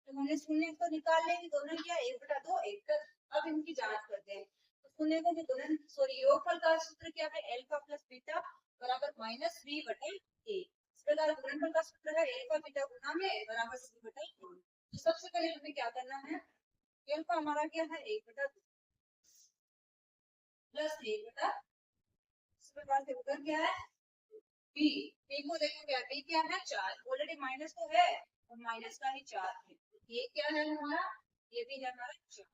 तो हमने शून्य को निकाल लेंगे, दोनों क्या 1 बटा 2 1 तक। अब इनकी जांच करते हैं, तो शून्य को भी दोनों, सॉरी योगफल का सूत्र क्या है, अल्फा प्लस बीटा बराबर माइनस b बटा a। इस प्रकार गुणनफल का सूत्र है अल्फा बीटा गुना में बराबर c बटा a। तो सबसे पहले हमें क्या करना है, अल्फा हमारा क्या है 1 बटा 2 प्लस 1 बटा, इस प्रकार से उत्तर क्या है b। b को देखो क्या, b क्या है 4, ऑलरेडी माइनस तो है और माइनस का ही 4 है, ये क्या है हमारा, ये भी है हमारा 4।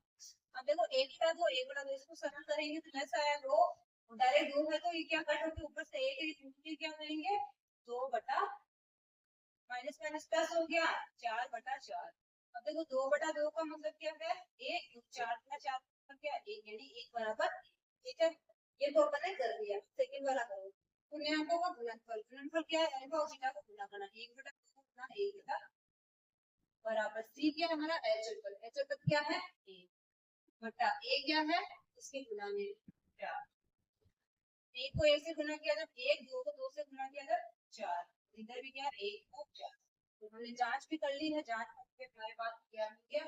अब देखो 1 बटा 2 1 बटा 2, इसको सरल करेंगे तो कैसा है, वो डायरेक्ट 2 है तो ये क्या कट होकर ऊपर से 1 क्या करेंगे 2 बटा माइनस माइनस प्लस हो गया 4 बटा 4। अब देखो 2 बटा 2 का मतलब क्या है 1, 4 बटा 4 का क्या 1, यानी 1 बराबर, ठीक है। ये तो अपन ने कर दिया, सेकंड वाला करो, शून्याङ्कों का गुणनफल, गुणनफल क्या है अल्फा और बीटा को गुणा करना, 1 बटा 2 गुणा 1 बटा बराबर c क्या है हमारा एच क्या है 1 बटा a क्या है, इसके गुना में 4, 1 को 1 से गुना किया जब 1, 2 को 2 से गुना किया जब 4, इधर भी क्या 1 को 4। तो हमने जांच भी कर ली है, जांच करके हमारे पास क्या मिल गया,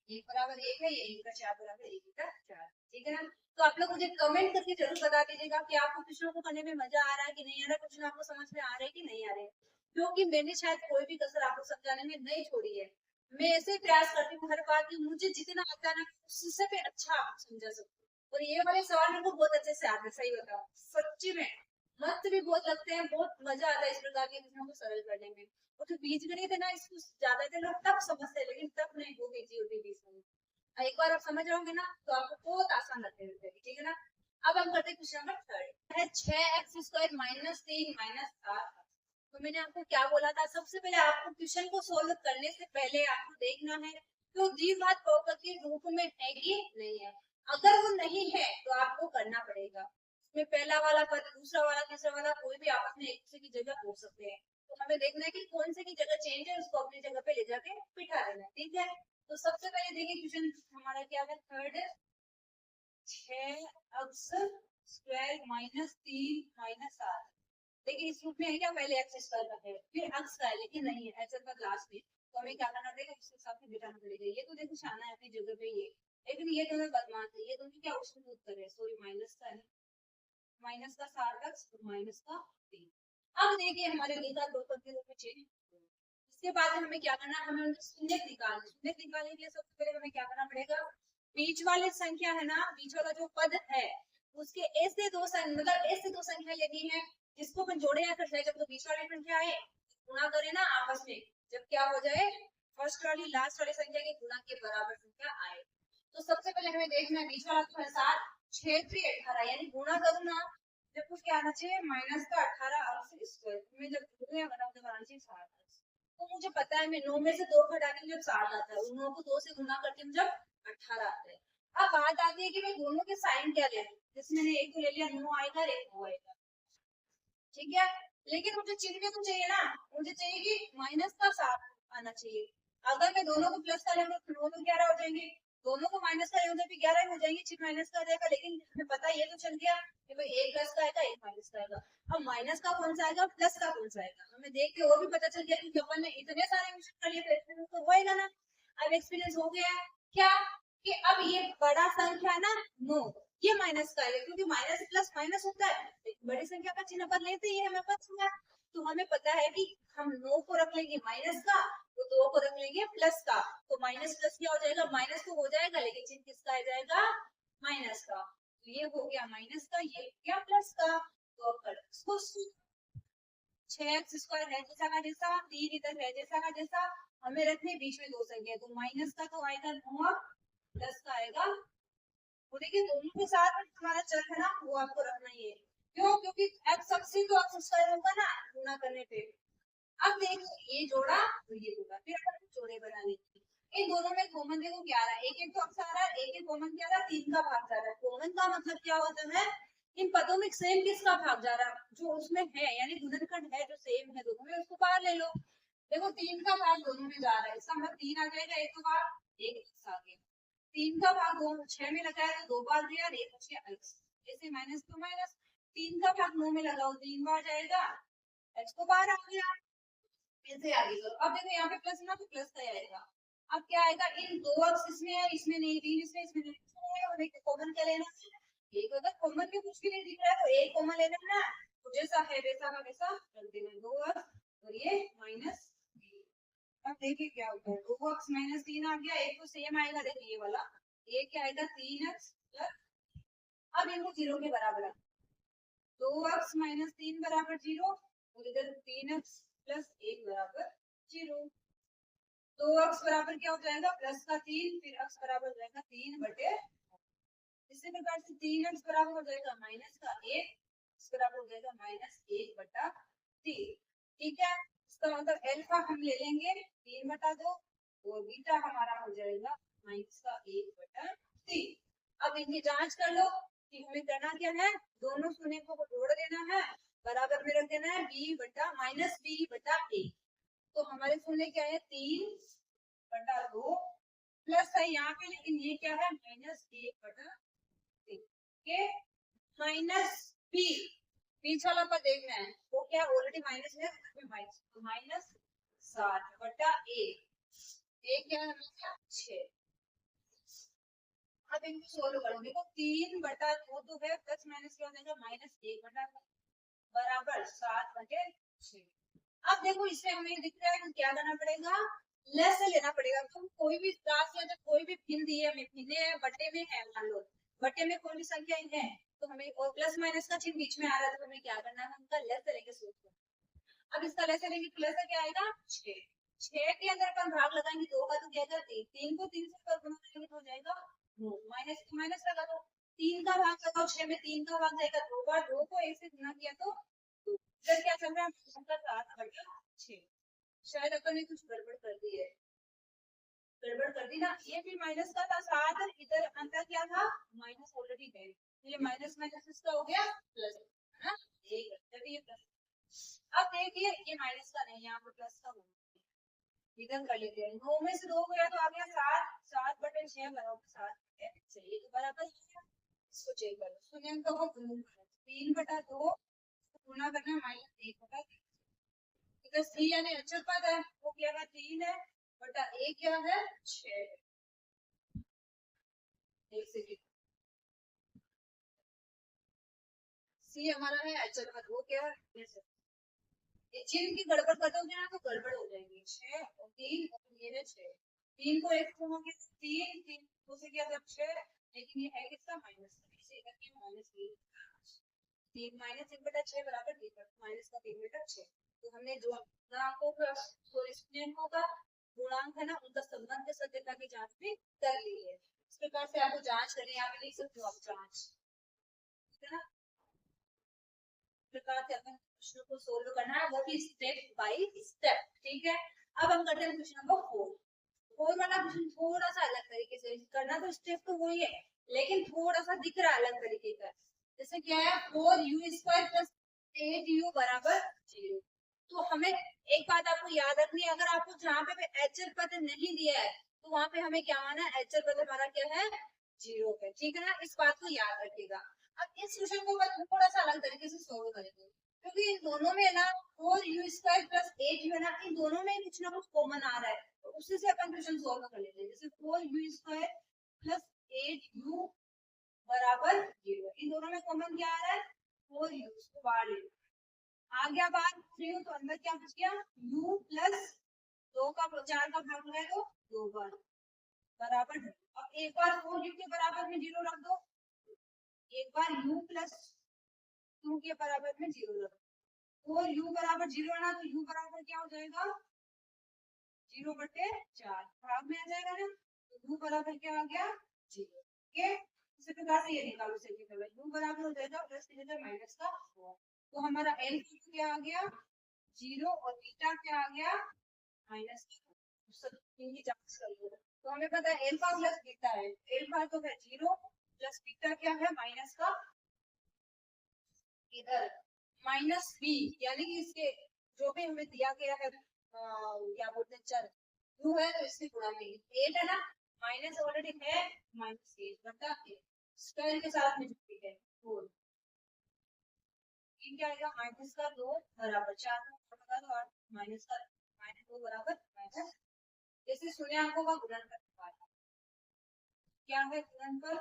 1 बराबर 1 है, ये 1 का 4 बराबर 1 का 4, ठीक है ना। तो आप लोग मुझे कमेंट करके जरूर बता दीजिएगा कि आपको क्वेश्चनों को करने में मजा आ रहा है कि नहीं आ रहा है, क्वेश्चन आपको समझ में आ रहे हैं कि नहीं आ रहे, क्योंकि मैंने शायद कोई भी कसर आपको समझाने में नहीं छोड़ी है। मैं ऐसे प्रयास करती हूँ हर बार कि मुझे जितना आता है ना उससे भी अच्छा समझा सकूं, और ये वाले सवाल मेरे को बहुत अच्छे से आते हैं, सही बताओ सच्ची में मस्त भी बहुत लगते हैं, बहुत मजा आता है इस प्रकार के प्रश्नों को सरल करने में। और जो बीज गणित है ना इसको ज्यादातर लोग तब समझते हैं, लेकिन तब नहीं वो इजी होती है बीज गणित, एक बार आप समझ रहोगे ना तो आपको बहुत आसान लगने लगेगी, ठीक है ना। अब हम करते हैं क्वेश्चन नंबर 3 है 6x² माइनस 3 माइनस 7। तो मैंने आपको क्या बोला था, सबसे पहले आपको क्वेश्चन को सोल्व करने से पहले आपको देखना है तो द्विघात बहुपद के रूप में है कि नहीं है, अगर वो नहीं है तो आपको करना पड़ेगा, इसमें पहला वाला पद दूसरा वाला तीसरा वाला कोई भी आपस में एक दूसरे की जगह हो सकते हैं, तो हमें देखना है कि कौन से की जगह चेंज है उसको अपनी जगह पे ले जाके बिठा देना है, ठीक है। तो सबसे पहले देखिए क्वेश्चन हमारा क्या है, थर्ड 6x² माइनस 3 माइनस 7। देखिए इस रूप में है क्या, पहले x² का है फिर x का है, लेकिन नहीं है x का लास्ट में, तो हमें क्या करना पड़ेगा उसके साथ में बिठाना पड़ेगा। ये तो देखो शाना है अपनी जगह पे ये, लेकिन ये दोनों बदमाश है, ये दोनों क्या उसमें उत्तर है, सॉरी माइनस का है, माइनस का 7x और माइनस का 3। अब देखिए हमारे द्विघात बहुपद के रूप में चेंज, इसके बाद हमें क्या करना है, हमें शून्यक निकालना, शून्यक निकालने के लिए सबसे पहले हमें क्या करना पड़ेगा, बीच वाली संख्या है ना, बीच वाला जो पद है उसके ऐसे दो मतलब ऐसे दो संख्या लेनी है जिसको अपन जोड़े या फिर जब तो बीच वाली संख्या आए गुणा करें ना आपस में, जब क्या हो जाए फर्स्ट वाली लास्ट वाली संख्या के गुणा के बराबर संख्या आए। तो सबसे पहले हमें देखना है बीच वाला तो है 7, 6 3 18, यानी गुणा करूँ ना जब कुछ क्या आना चाहिए माइनस का 18 में जब गुणा बनाना चाहिए 7। तो मुझे पता है मैं 9 में से 2 घटा के जब 7 आता है, 9 को 2 से गुणा करके जब 18 आता है। अब बात आती है कि मैं दोनों के साइन क्या ले, जैसे मैंने एक को ले लिया 9 आएगा और एक 9 आएगा, ठीक है, लेकिन मुझे चिन्ह भी तो चाहिए ना, मुझे चाहिए कि माइनस का 7 आना चाहिए। अगर मैं दोनों को प्लस करेंगे तो दोनों 11 हो जाएंगे, दोनों को माइनस करेंगे तो 11 हो जाएंगे, चिन्ह माइनस का आ जाएगा, लेकिन हमें पता ये तो चल गया कि भाई एक प्लस का आएगा एक माइनस का आएगा। अब माइनस का कौन सा आएगा प्लस का कौन सा आएगा, हमें देख के वो भी पता चल गया कि अपन ने इतने सारे क्वेश्चन कर लिए तो एक्सपीरियंस तो होएगा ना। अब एक्सपीरियंस हो गया है क्या कि अब ये बड़ा संख्या ना 9 ये माइनस का है, क्योंकि माइनस प्लस माइनस होता है, बड़ी संख्या का चिन्ह पर लेते ही हमें पता है। तो हमें पता है कि हम 9 को रख लेंगे माइनस का, तो 2 को रख लेंगे प्लस का, तो माइनस प्लस क्या हो जाएगा, माइनस तो हो जाएगा लेकिन चिन्ह किसका आ जाएगा, माइनस का। तो ये हो गया माइनस का, ये हो गया प्लस का। तो अब इसको 6x² है जैसा का जैसा, 3 इधर है जैसा का जैसा, हमें रखने बीच में दो संख्या, तो माइनस का तो आएगा 9, प्लस का आएगा। वो देखिए दोनों के साथ हमारा चर है ना वो आपको रखना ही है। क्यों? क्योंकि x सबसे तो x² होगा ना गुणा करने पे। अब देखो ये जोड़ा तो ये जोड़ा, फिर अपन जोड़े बना लेंगे। इन दोनों में कॉमन देखो क्या आ रहा है, एक एक तो अक्स आ रहा है, एक एक कॉमन क्या आ रहा है, 3 का भाग जा रहा है। कॉमन का मतलब क्या होता है, इन पदों में सेम किसका भाग जा रहा है, जो उसमें है, यानी गुणनखंड है जो सेम है दोनों में, उसको बाहर ले लो। देखो 3 का भाग दोनों में जा रहा है, इसका मतलब 3 आ जाएगा, एक का भाग एक एक्स आ गया। 3 का भाग 6 में लगाया तो 2 बार दिया, एक बचा एक्स, ऐसे माइनस तो माइनस। 3 का भाग 9 में लगाओ 3 बार जाएगा, एक्स को बाहर आ गया, ऐसे आगे करो। अब देखो यहाँ पे प्लस ना तो प्लस का आएगा। अब क्या आएगा, इन दो अक्स इसमें है, इसमें नहीं, 3 इसमें नहीं, और एक कॉमन क्या लेना है, एक। अगर कॉमन में कुछ भी नहीं दिख रहा है तो एक कॉमन ले लेना है, तो जैसा है वैसा का वैसा रख देना, 2 अक्स और ये माइनस। अब देखिए क्या होता है, 2 अक्स माइनस 3 आ गया, एक तो सेम आएगा, देखिए ये वाला, ये क्या आएगा 3 अक्स प्लस, अब इनको 0 के बराबर है, 2 अक्स माइनस 3 बराबर 0, और इधर 3 अक्स प्लस 1 बराबर 0। 2 अक्स बराबर क्या हो जाएगा, प्लस का 3, फिर अक्स बराबर हो जाएगा 3 बटे, इसी प्रकार से 3 अक्स बराबर हो जाएगा माइनस का 1, इस बराबर हो जाएगा माइनस 1 बटा 3। ठीक है, इसका मतलब अल्फा हम ले लेंगे 3 बटा 2 और बीटा हमारा हो जाएगा माइनस का 1 बटा 3। अब इनकी जांच कर लो कि हमें करना क्या है, दोनों शून्य को जोड़ देना है, बराबर में रख देना है b बटा माइनस b बटा a। तो हमारे शून्य क्या है 3 बटा 2 प्लस है यहाँ पे, लेकिन ये क्या है माइनस 1 बटा 3 माइनस b, बीच वाला पर देखना है वो क्या ऑलरेडी माइनस है, माइनस तो माइनस 7 बटा a, a क्या है 6। अब इनको सोल्व करो, देखो 3 बटा 2 तो है, प्लस माइनस क्या हो जाएगा माइनस 1 बटा बराबर 7 बटे 6। अब देखो इससे हमें दिख रहा है कि क्या करना पड़ेगा, लेस से लेना पड़ेगा। तो कोई भी राशि या कोई भी भिन्न दी है, हमें भिन्ने है बटे में है, मान लो बटे में कोई भी संख्या है तो हमें, और प्लस माइनस का चिन्ह बीच में आ रहा है तो हमें क्या करना है, उनका लेस से लेके सोच करना। अब इसका लेस से लेंगे, प्लस का क्या आएगा 6, 6 के अंदर अपन भाग लगाएंगे 2 का तो क्या आएगा 3, 3 को 3 से गुणा करेंगे तो हो जाएगा 9, माइनस को माइनस लगा दो, 3 का भाग लगाओ 6 में, 3 का भाग जाएगा 2 बार, 2 को 1 से गुणा किया तो 2। इधर क्या चल रहा है, उनका 7 बटा 6। शायद अपन ने कुछ गड़बड़ कर दी है, गड़बड़ कर दी ना, ये भी माइनस का था 7, इधर अंदर क्या था माइनस ऑलरेडी है, ये माइनस माइनस इसका हो गया प्लस, है ना, ये प्लस। अब देखिए ये माइनस का नहीं, यहाँ पर प्लस का हो, इधर कर लेते हैं, 9 में से 2 गया तो आ गया 7, 7 बटे 6 बराबर 7 बटे 6, ये तो बराबर है। इसको चेक करो, शून्य का 3 बटा 2 गुणा करना माइनस 1 बटा 3, इधर सी यानी अचर पद है वो क्या है 3 है बटा ए क्या है 6। एक सेकंड, सी हमारा है अचर पद, वो क्या है ये चिन्ह की गड़बड़ कर दोगे ना तो गड़बड़ हो जाएगी। 6 और 3 और ये है 6, 3 को 1 को हो गया 3, 3 को से क्या जब 6, लेकिन ये है किसका माइनस का, इसे इधर के माइनस 3 माइनस 1 बटा 6 बराबर 3 माइनस का 3 बटा 6। तो हमने जो गुणांकों का कोएफिशिएंटों का गुणांक है ना उनका संबंध के सत्यता की जांच भी कर ली है। इस प्रकार से आपको जांच करनी, यहाँ पे लिख सकते हो आप जांच, ठीक है ना, प्रकार से अपन प्रश्नों को सोल्व करना है, वो भी स्टेप बाय स्टेप। ठीक है, अब हम करते हैं क्वेश्चन नंबर 4। 4 वाला क्वेश्चन थोड़ा सा अलग तरीके से करना, तो स्टेप तो वही है लेकिन थोड़ा सा दिख रहा है अलग तरीके का। जैसे क्या है 4u² प्लस 8u बराबर 0। तो हमें एक बात आपको याद रखनी है, अगर आपको जहाँ पे एचएल पद नहीं दिया है तो वहां पे हमें क्या माना है, एचएल पद हमारा क्या है 0 पे। ठीक है ना, इस बात को याद रखिएगा। अब इस क्वेश्चन को मैं थोड़ा सा अलग तरीके से सोल्व करेंगे। क्योंकि इन दोनों में ना 4u² प्लस 8u है ना, इन दोनों में कुछ ना कुछ कॉमन आ रहा है, तो उसी से अपन क्वेश्चन सॉल्व कर लेते हैं। जैसे 4u² प्लस 8u बराबर 0, इन दोनों में कॉमन क्या आ रहा है? 4u, इसको बाहर ले लो। आ गया बाहर 3, तो अंदर क्या बच गया? u प्लस 4 का भाग लगाए तो 2 बार बराबर। अब एक बार 4u के बराबर में 0 रख दो, एक बार u प्लस 2 के बराबर में 0 रख दो। 4u बराबर 0 है ना, तो u बराबर क्या हो जाएगा? 0/4 भाग में आ जाएगा ना, तो u बराबर क्या आ गया? 0। ठीक है, इसी प्रकार से ये निकालो सेकंड वाला, u बराबर हो जाएगा प्लस की जगह माइनस का 4, तो हमारा l क्या आ गया? 0, और बीटा क्या आ गया? माइनस का 3 की जांच कर लो, तो हमें पता है एल्फा प्लस बीटा है, एल्फा तो है 0 प्लस बीटा क्या है? माइनस का इधर माइनस बी, यानी कि इसके जो भी हमें दिया गया है क्या बोलते हैं चर u है, तो इससे गुणा में 8 है ना, माइनस ऑलरेडी है, माइनस 8 बटा 8 स्क्वायर के साथ में जुड़ी है 4, क्या आएगा? माइनस का 2 बराबर 4 का तो 8 माइनस का -2 बराबर माइनस। जैसे शून्यंकों का गुणनफल निकालना, क्या है गुणनफल?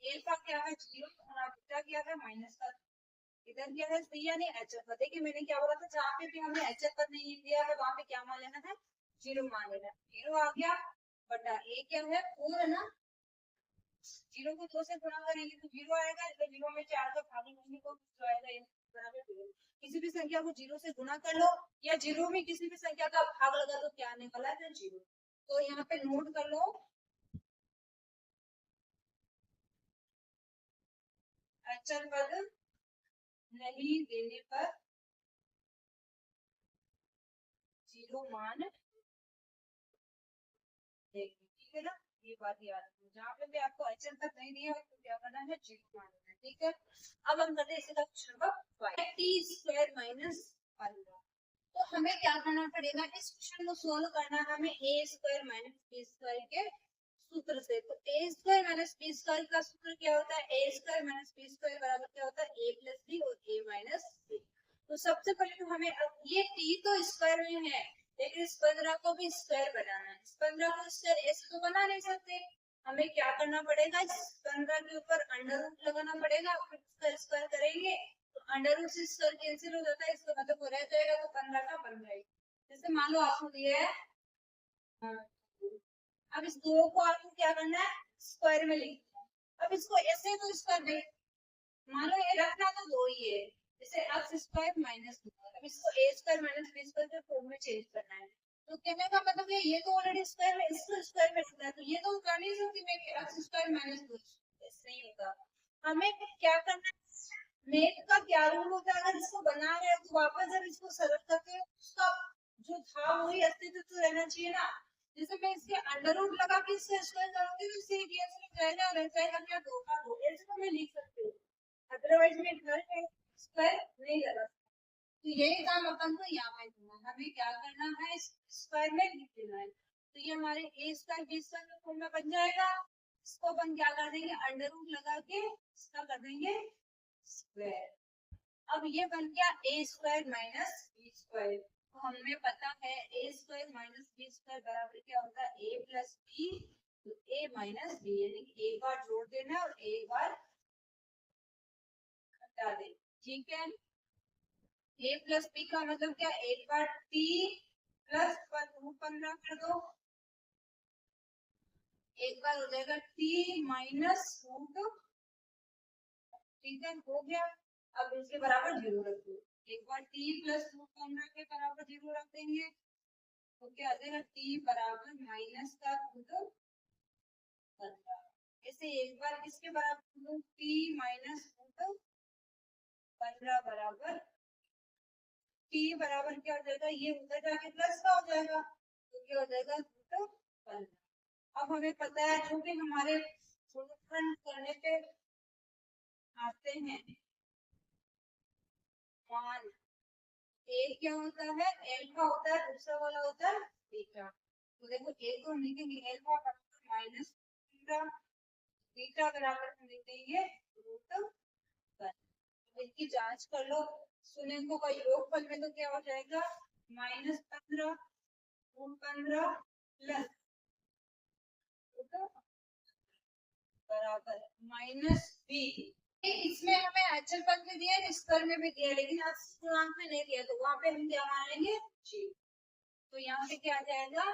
a का क्या है? 0 और बीटा क्या है? माइनस का, इधर क्या है? c यानी hf। देखिए मैंने क्या बोला था, जहाँ पे भी हमने hf पर नहीं दिया है वहां पे क्या मान लेना है? 0 मान लेना है। 0 आ गया बटा a क्या है? 4 है ना, 0 को 2 से गुणा करेंगे तो 0 आएगा, तो 0 में 4 का भाग करने को जो आएगा बराबर 0। किसी भी संख्या को 0 से गुणा कर लो, या 0 में किसी भी संख्या का भाग लगा तो क्या आने वाला है? 0। तो यहाँ पे नोट कर लो, अचर पद नहीं देने पर 0 मान देंगे। ठीक है ना, ये बात याद रखो, जहाँ पे भी आपको अचर पद नहीं दिया तो क्या करना है? 0 मान लेना है। ठीक है, अब हम करते हैं इसका क्वेश्चन नंबर 5, t² माइनस 15। तो हमें क्या करना पड़ेगा? इस क्वेश्चन को सोल्व करना है हमें a² माइनस b² के सूत्र से। तो a² माइनस b² का सूत्र क्या होता है? a² माइनस b² बराबर क्या होता है? a प्लस b और a माइनस b। तो सबसे पहले तो हमें, अब ये t तो स्क्वायर में है, लेकिन इस 15 को भी स्क्वायर बनाना है। इस 15 को स्क्वायर ऐसे तो बना नहीं सकते, हमें क्या करना पड़ेगा? इस 15 के ऊपर अंडर रूट लगाना पड़ेगा, फिर इसका स्क्वायर करेंगे तो अंडर रूट से स्क्वायर कैंसिल हो जाता है, इसका मतलब रह जाएगा, तो 15 का 15 ही। जैसे मान लो आपको दिया है, अब इस 2 को आपको क्या करना है? स्क्वायर में लिखना है। अब इसको ऐसे तो स्क्वायर नहीं, मान लो ये रखना तो 2 ही है, जैसे x² माइनस 2, अब इसको a² माइनस b² के फॉर्म में चेंज करना है। तो कहने का मतलब ये तो ऑलरेडी स्क्वायर में, इसको स्क्वायर में रखना है, तो ये तो कर नहीं सकती मैं कि x² माइनस 2, ऐसे नहीं होगा। हमें क्या करना है? मेथ का क्या रूल होता है? अगर इसको बना रहे हैं तो वापस जब इसको सरल करते हैं, उसका जो था वही अस्तित्व तो रहना चाहिए ना। जैसे मैं इसके अंडर रूट लगा के इससे स्क्वायर करूंगी तो इसे कैंसिल हो जाएगा, रह जाएगा क्या? 2 का 2, ऐसे तो मैं लिख सकती हूँ, अदरवाइज मैं घर पे स्क्वायर नहीं लगा। तो यही काम अपन को यहाँ पे करना है, हमें क्या करना है? स्क्वायर में लिख देना है। तो ये हमारे a² b² का फॉर्मूला बन जाएगा, इसको अपन क्या कर देंगे? अंडर रूट लगा के इसका कर देंगे स्क्वायर। अब ये बन गया a² माइनस b²। तो हमें पता है a² माइनस b² बराबर क्या होता है? a प्लस b, तो a माइनस b, यानी कि एक बार जोड़ देना और एक बार हटा देना। ठीक है, a प्लस b का मतलब क्या? एक बार t प्लस 15 कर दो, एक बार हो जाएगा t माइनस रूट। ठीक है, हो गया। अब इसके बराबर 0 रख दो, एक बार t प्लस रूट 15 के बराबर 0 रख देंगे, तो क्या आ जाएगा? t बराबर माइनस का रूट 15। इसे एक बार किसके बराबर? t माइनस रूट 15 बराबर, t बराबर क्या हो जाएगा? ये उधर जाके प्लस का हो जाएगा, तो क्या हो जाएगा? रूट 15। अब हमें पता है जो भी हमारे गुणनफल करने पे आते हैं मान, एक क्या होता है? एल्फा होता है, दूसरा वाला होता है बीटा। तो देखो एक तो हम लिखेंगे एल्फा बराबर माइनस बीटा, बीटा बराबर हम लिख देंगे रूट 1। इनकी जांच कर लो, शून्यंकों का योगफल में तो क्या हो जाएगा -15 × 15 प्लस बराबर -b। इसमें हमें अचल पद में दिया है, स्तर में भी दिया है, लेकिन अब पूर्णांक में नहीं दिया, तो वहां पे हम क्या मान लेंगे जीरो। तो यहाँ पे क्या आ जाएगा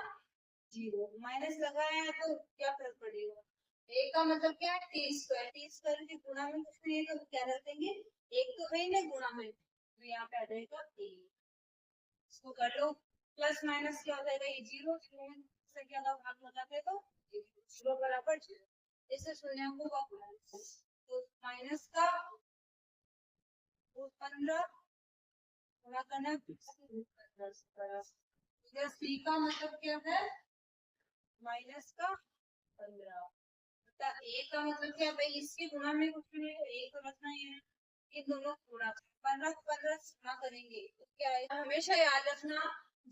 जीरो। माइनस लगाया है तो क्या फर्क पड़ेगा, एक का मतलब क्या है टी स्क्वायर के गुणा में कुछ नहीं है तो क्या रख देंगे एक तो है ना गुणा में, तो यहाँ पे आ जाएगा ए। इसको कर लो, प्लस माइनस क्या हो जाएगा ये जीरो, से क्या भाग लगाते तो जीरो बराबर जीरो। इससे शून्यंकों का गुणा, तो माइनस का 15 गुणा करना इधर सी का मतलब क्या है माइनस का 15, ए का मतलब क्या भाई इसके गुणा में कुछ नहीं है, एक तो रखना ही है, ये दोनों गुणा 15 को 15 से गुणा करेंगे तो क्या है, हमेशा याद रखना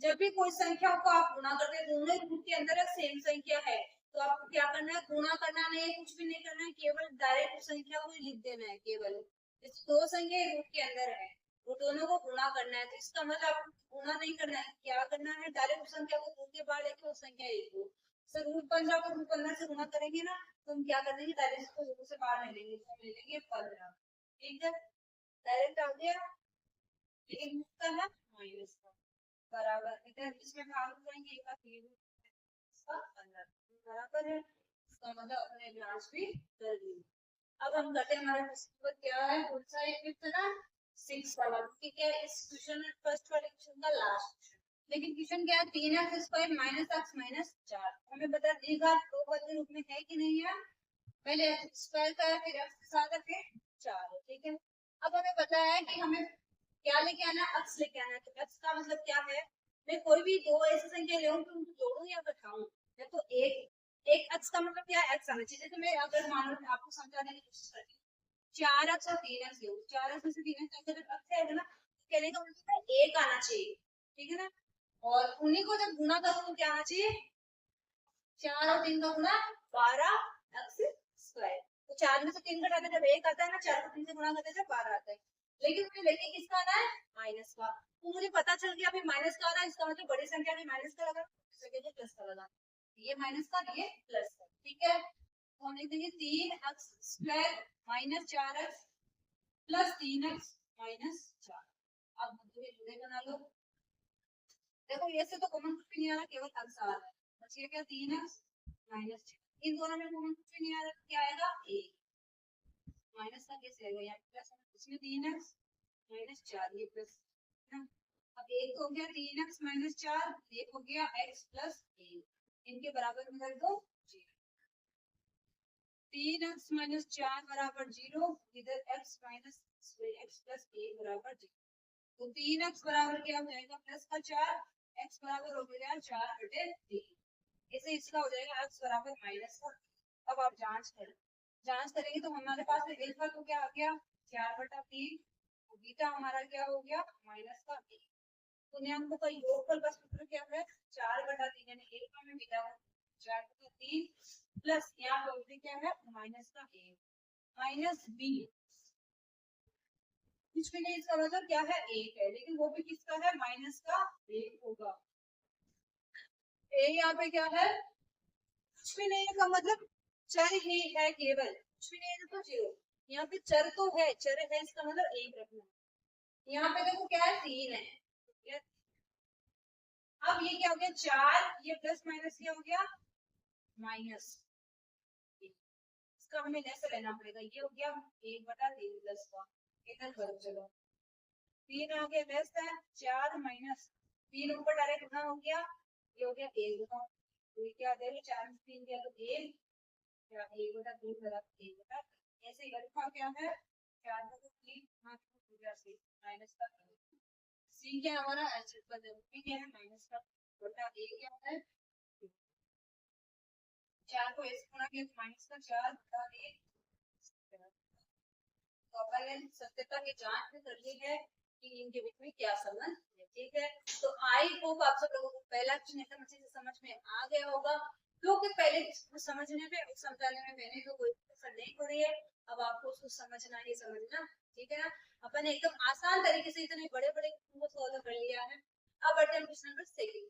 जब भी कोई संख्या को आप गुणा करते हैं दोनों रूप के अंदर एक सेम संख्या है तो आपको क्या करना है गुणा करना नहीं है, कुछ भी नहीं करना है, केवल डायरेक्ट संख्या को लिख देना है। केवल इस दो संख्या रूप के अंदर है वो दोनों को गुणा करना है, तो इसका मतलब आपको गुणा नहीं करना है, क्या करना है डायरेक्ट संख्या को दो के बाद लेके उस संख्या एक को सर रूट 15 को रूट 15 से गुणा करेंगे ना तो हम क्या कर देंगे डायरेक्ट को रूट से बाहर ले लेंगे तो ले लेंगे 15। ठीक है डायरेक्ट आ गया, लेकिन इसका है माइनस का बराबर इधर इसमें भाग करेंगे एक का 3 इसका 15 बराबर है, इसका मतलब अपने ब्रांच भी कर दी। अब हम करते हैं हमारा क्वेश्चन क्या है कौन सा फिफ्थ ना 6 वाला, ठीक है इस क्वेश्चन में फर्स्ट वाले क्वेश्चन का लास्ट, लेकिन क्वेश्चन क्या है 3x स्क्वायर -x -4 हमें बता द्विघात दो पद के रूप में है कि नहीं है, पहले x स्क्वायर का है फिर x के साथ है फिर 4 है। ठीक है अब हमें पता है कि हमें क्या लेके आना है x लेके आना है, तो x का मतलब क्या है मैं कोई भी दो ऐसी संख्या ले तो उनको जोड़ूं या घटाऊं, या तो एक x का मतलब क्या है x आना चाहिए, जैसे मैं अगर मान लो आपको समझाने की कोशिश करती हूँ 4x और 3x ले 4x में से 3x अगर x आएगा ना तो कहने का मतलब है एक आना चाहिए। ठीक है ना, और उन्हीं को जब गुना करो तो क्या आना चाहिए 4 और 3 का गुना 12x स्क्वायर, तो 4 में से 3 घटाते जब एक आता है ना 4 को 3 से गुना करते जब 12 आता है, लेकिन मुझे लेके किसका आना है माइनस का, तो मुझे पता चल गया अभी माइनस का आ रहा है, इसका मतलब बड़ी संख्या में माइनस का लगा सके प्लस का लगा, ये माइनस का ये प्लस का। ठीक है तो हम लिख देंगे 3x square -4x plus 3x -4। अब जुड़े बना लो, देखो ये से तो कॉमन कुछ भी नहीं आ रहा केवल x आ रहा है, बचिए क्या 3x -6, इन दोनों में कॉमन कुछ भी नहीं आ रहा क्या आएगा a, माइनस का कैसे आएगा यहाँ प्लस इसमें 3x -4 ये प्लस है, अब एक हो गया 3x -4 एक हो गया x प्लस a, इनके बराबर में कर दो 3x -4 बराबर 0, इधर x प्लस a बराबर 0, तो 3x बराबर क्या हो जाएगा प्लस का 4, x बराबर हो गया 4/3, इसे इसका हो जाएगा x बराबर माइनस का। अब आप जांच करेंगे तो हमारे पास एल्फा तो क्या आ गया 4/3, बीटा हमारा क्या हो गया माइनस का 1, पूर्णांकों का योगफल का सूत्र क्या है 4/3 यानी एल्फा में बीटा 4/3 प्लस यहाँ पर क्या है माइनस का 1 माइनस b, कुछ भी नहीं इसका मतलब क्या है 1 है, लेकिन वो भी किसका है माइनस का 1 होगा, a यहाँ पे क्या है कुछ भी नहीं का मतलब चर ही है, केवल कुछ भी नहीं है तो जीरो, यहाँ पे चर तो है चर है इसका मतलब 1 रखना, यहाँ पे देखो क्या है 3 है, अब ये क्या हो गया 4, ये प्लस माइनस क्या हो गया माइनस, इसका हमें लेस लेना पड़ेगा, ये हो गया 1/3 प्लस का, इधर करो चलो 3 आ गया लेस है 4 माइनस 3 ऊपर डायरेक्ट गुना हो गया, ये हो गया 1 गुना, तो ये क्या आ जाएगा 4 में 3 गया तो 1 या 1/3 बराबर 1/3, ऐसे ही अल्फा क्या है 4/3 हां हो गया से माइनस का सी क्या हमारा एच पर बी क्या है माइनस का बटा a क्या होता है 4 को ऐसे गुणा किया तो माइनस का 4/1, तो अपन सत्यता की जांच भी कर ली है कि इनके बीच में क्या संबंध है। ठीक है तो आई होप आप सब लोगों को पहला क्वेश्चन एकदम अच्छे से समझ में आ गया होगा, क्योंकि पहले समझने में समझाने में मैंने तो कोई असर नहीं पड़ी है, अब आपको उसको समझना ही समझना ठीक है ना। अपन ने एकदम आसान तरीके से इतने बड़े बड़े को सॉल्व कर लिया है। अब बढ़ते हैं क्वेश्चन नंबर सेकंड।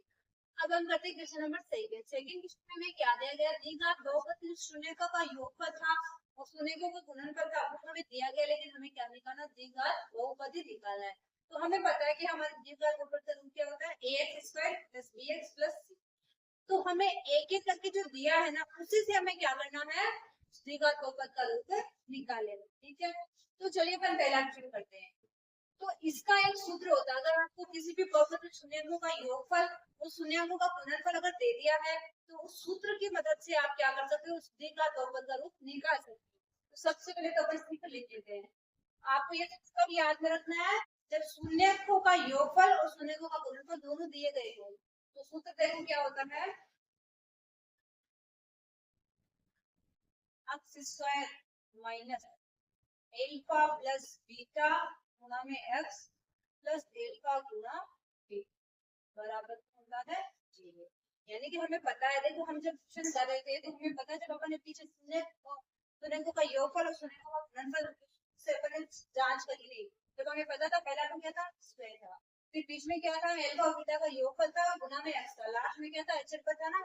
अब हम करते हैं question number second. Second question में क्या दिया गया, द्विघात बहुपद शून्यकों का योगफल था और शून्यकों का गुणनफल था, वो हमें दिया गया, लेकिन हमें क्या निकालना, द्विघात बहुपद ही निकालना है। तो हमें पता है कि हमारे द्विघात बहुपद का रूप क्या होता है, ax square plus bx plus c। तो हमें एक एक करके जो दिया है ना, उसी से हमें क्या करना है, द्विघात बहुपद का रूप निकाल लेना। ठीक है, तो चलिए अपन पहला क्वेश्चन करते हैं। तो इसका एक सूत्र होता है, अगर आपको किसी भी बहुपद शून्यकों का योगफल और शून्यकों का गुणनफल अगर दे दिया है, तो उस सूत्र की मदद से आप क्या कर सकते हो, उस द्विघात बहुपद का रूप निकाल सकते हो। तो सबसे पहले तो अपन सूत्र लिख लेते हैं। आपको ये कब याद में रखना है, जब शून्यकों का योगफल और शून्यकों का गुणनफल दोनों दिए गए हो। तो सूत्र देखो क्या होता है, X square minus alpha plus beta गुणा में एक्स प्लस एल्फा गुणा बी बराबर होता है 0। यानी कि हमें पता है, देखो हम जब क्वेश्चन कर रहे थे तो हमें पता है, जब अपन ने पीछे शून्यकों का योगफल और शून्यकों का गुणनफल से अपन ने जांच करी थी, जब हमें पता था पहला टर्म क्या था, स्क्वायर था, फिर बीच में क्या था, अल्फा और बीटा का योगफल था गुणा में एक्स था, लास्ट में क्या था, एचएफ पर था ना,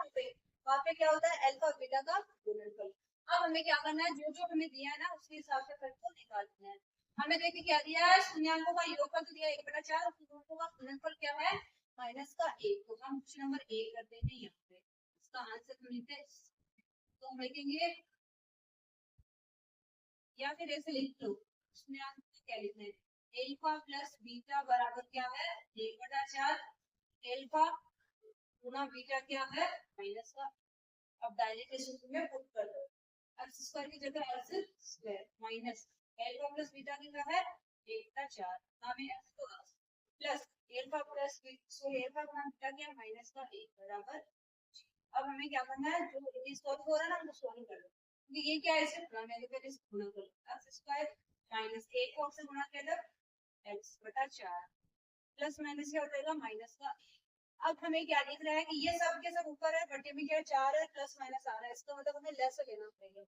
वहां पे क्या होता है, अल्फा और बीटा का गुणनफल। अब हमें क्या करना है, जो जो हमें दिया है ना उसके हिसाब से फल को निकालना है। हमें देखिए क्या दिया है, शून्याकों का योगफल तो दिया 1/4 और शून्याकों का गुणनफल क्या है, माइनस का 1। तो हम क्वेश्चन नंबर 1 करते हैं यहाँ पे, इसका आंसर हम लिखते हैं, तो हम लिखेंगे या फिर ऐसे लिख लो, शून्याक क्या लिखना है, एल्फा प्लस बीटा बराबर क्या है, 1/4 एल्फा गुना बीटा क्या है, माइनस का। अब डायरेक्ट इस सूत्र में पुट कर दो, एक्स स्क्वायर की जगह X square minus alpha plus beta क्या है, 1/4 हमें एक्स को प्लस एल्फा प्लस सो एल्फा गुना बीटा क्या है, माइनस का 1 बराबर। अब हमें क्या करना है, जो ये सॉल्व हो रहा है ना हमको सॉल्व कर दो, क्योंकि ये क्या है, इसे गुणा में, तो पहले इसे गुणा करो, एक्स स्क्वायर माइनस 1 को से गुणा किया था x/4 प्लस माइनस क्या हो जाएगा, माइनस का। अब हमें क्या दिख रहा है कि ये सब के सब ऊपर है, बटे में क्या है, 4 है, प्लस माइनस आ रहा है, इसका मतलब हमें लेस लेना पड़ेगा।